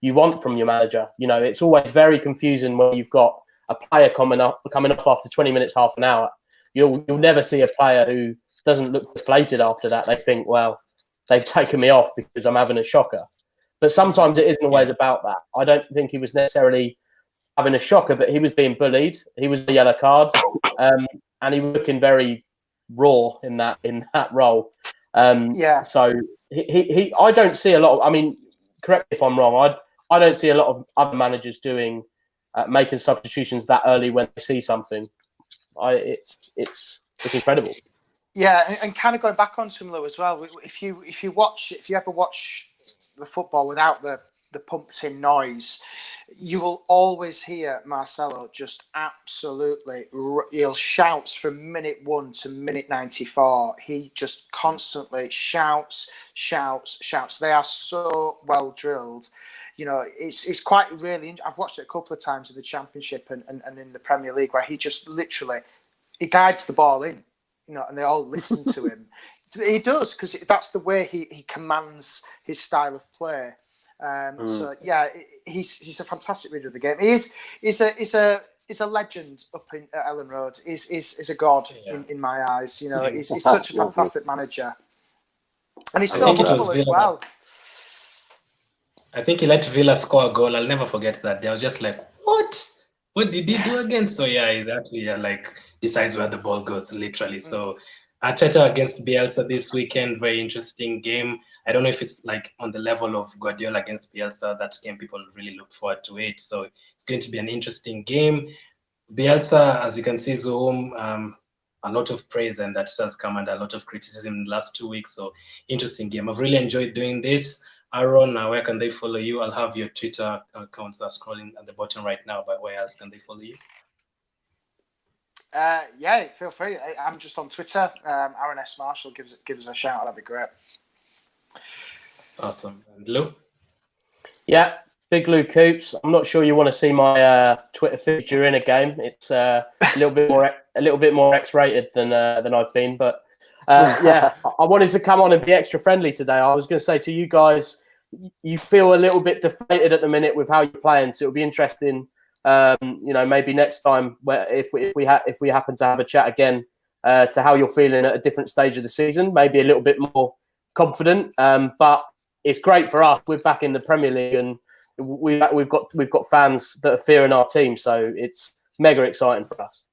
you want from your manager. It's always very confusing when you've got a player coming off after 20 minutes, half an hour. You'll never see a player who doesn't look deflated after that. They think, well, they've taken me off because I'm having a shocker. But sometimes it isn't always about that. I don't think he was necessarily having a shocker, but he was being bullied. He was a yellow card, and he was looking very raw in that role. So he I don't see a lot of. I mean, correct me if I'm wrong. I don't see a lot of other managers doing making substitutions that early when they see something. It's incredible. Yeah, and kind of going back on Tumlo as well. If you ever watch the football without the pumped in noise, you will always hear Marcelo just absolutely. He'll shouts from minute 1 to minute 94. He just constantly shouts. They are so well drilled. You know, it's quite really. I've watched it a couple of times in the Championship and in the Premier League where he just literally he guides the ball in, you know, and they all listen to him. He does, because that's the way he commands his style of play. So yeah, he's a fantastic reader of the game. He's a legend up in at Ellen Road. He's a god in my eyes. You know, he's such a fantastic manager, and he's so humble as well. I think he let Villa score a goal. I'll never forget that. They were just like, what? What did he do again? So yeah, he's actually like decides where the ball goes, literally. So Arteta against Bielsa this weekend, very interesting game. I don't know if it's like on the level of Guardiola against Bielsa. That game, people really look forward to it. So it's going to be an interesting game. Bielsa, as you can see, Zuhum, a lot of praise, and that has come under a lot of criticism in the last 2 weeks. So interesting game. I've really enjoyed doing this. Arron, where can they follow you? I'll have your Twitter accounts are scrolling at the bottom right now, but where else can they follow you? Yeah, feel free. I'm just on Twitter. Arron S. Marshall, give us a shout. That'd be great. Awesome. And Lou? Yeah, Big Lou Coops. I'm not sure you want to see my Twitter feed during a game. It's a little bit more X-rated than I've been, but yeah, I wanted to come on and be extra friendly today. I was going to say to you guys, you feel a little bit deflated at the minute with how you're playing, so it'll be interesting. You know, maybe next time, if we happen to have a chat again, to how you're feeling at a different stage of the season, maybe a little bit more confident. But it's great for us. We're back in the Premier League, and we've got fans that are fearing our team, so it's mega exciting for us.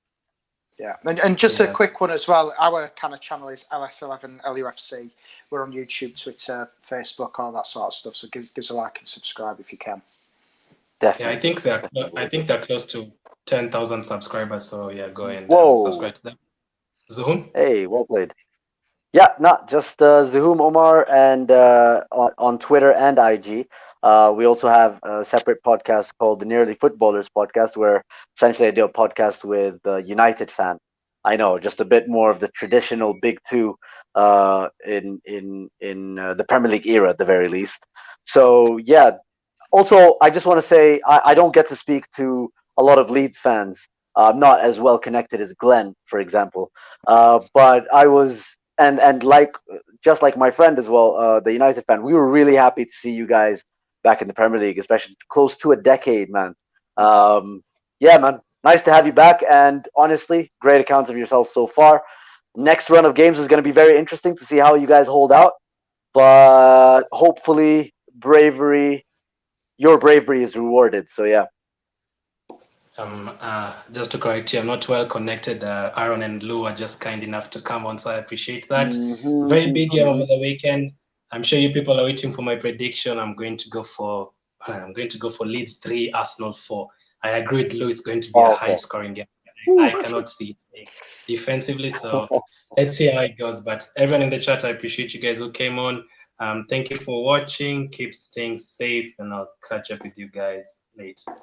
Yeah, and just a quick one as well. Our kind of channel is LS11 LUFC. We're on YouTube, Twitter, Facebook, all that sort of stuff. So give us a like and subscribe if you can. Definitely. Yeah, I think they're close to 10,000 subscribers. So yeah, go and subscribe to them. Zuhum? Hey, well played. Yeah, not just Zuhum Omar and on Twitter and IG. We also have a separate podcast called the Nearly Footballers podcast, where essentially I do a podcast with the United fan. I know, just a bit more of the traditional big two in the Premier League era at the very least. So yeah. Also, I just want to say I don't get to speak to a lot of Leeds fans. I'm not as well connected as Glenn, for example. But I was, and like just like my friend as well, the United fan, we were really happy to see you guys back in the Premier League, especially close to a decade, man. Yeah, man, nice to have you back. And honestly, great accounts of yourselves so far. Next run of games is going to be very interesting to see how you guys hold out. But hopefully, your bravery is rewarded. So yeah. Just to correct you, I'm not well connected. Arron and Lou are just kind enough to come on, so I appreciate that. Very big game over the weekend. I'm sure you people are waiting for my prediction. I'm going to go for Leeds 3, Arsenal 4. I agree with Lou. It's going to be a high-scoring game. I cannot see it defensively, so let's see how it goes. But everyone in the chat, I appreciate you guys who came on. Thank you for watching. Keep staying safe, and I'll catch up with you guys later.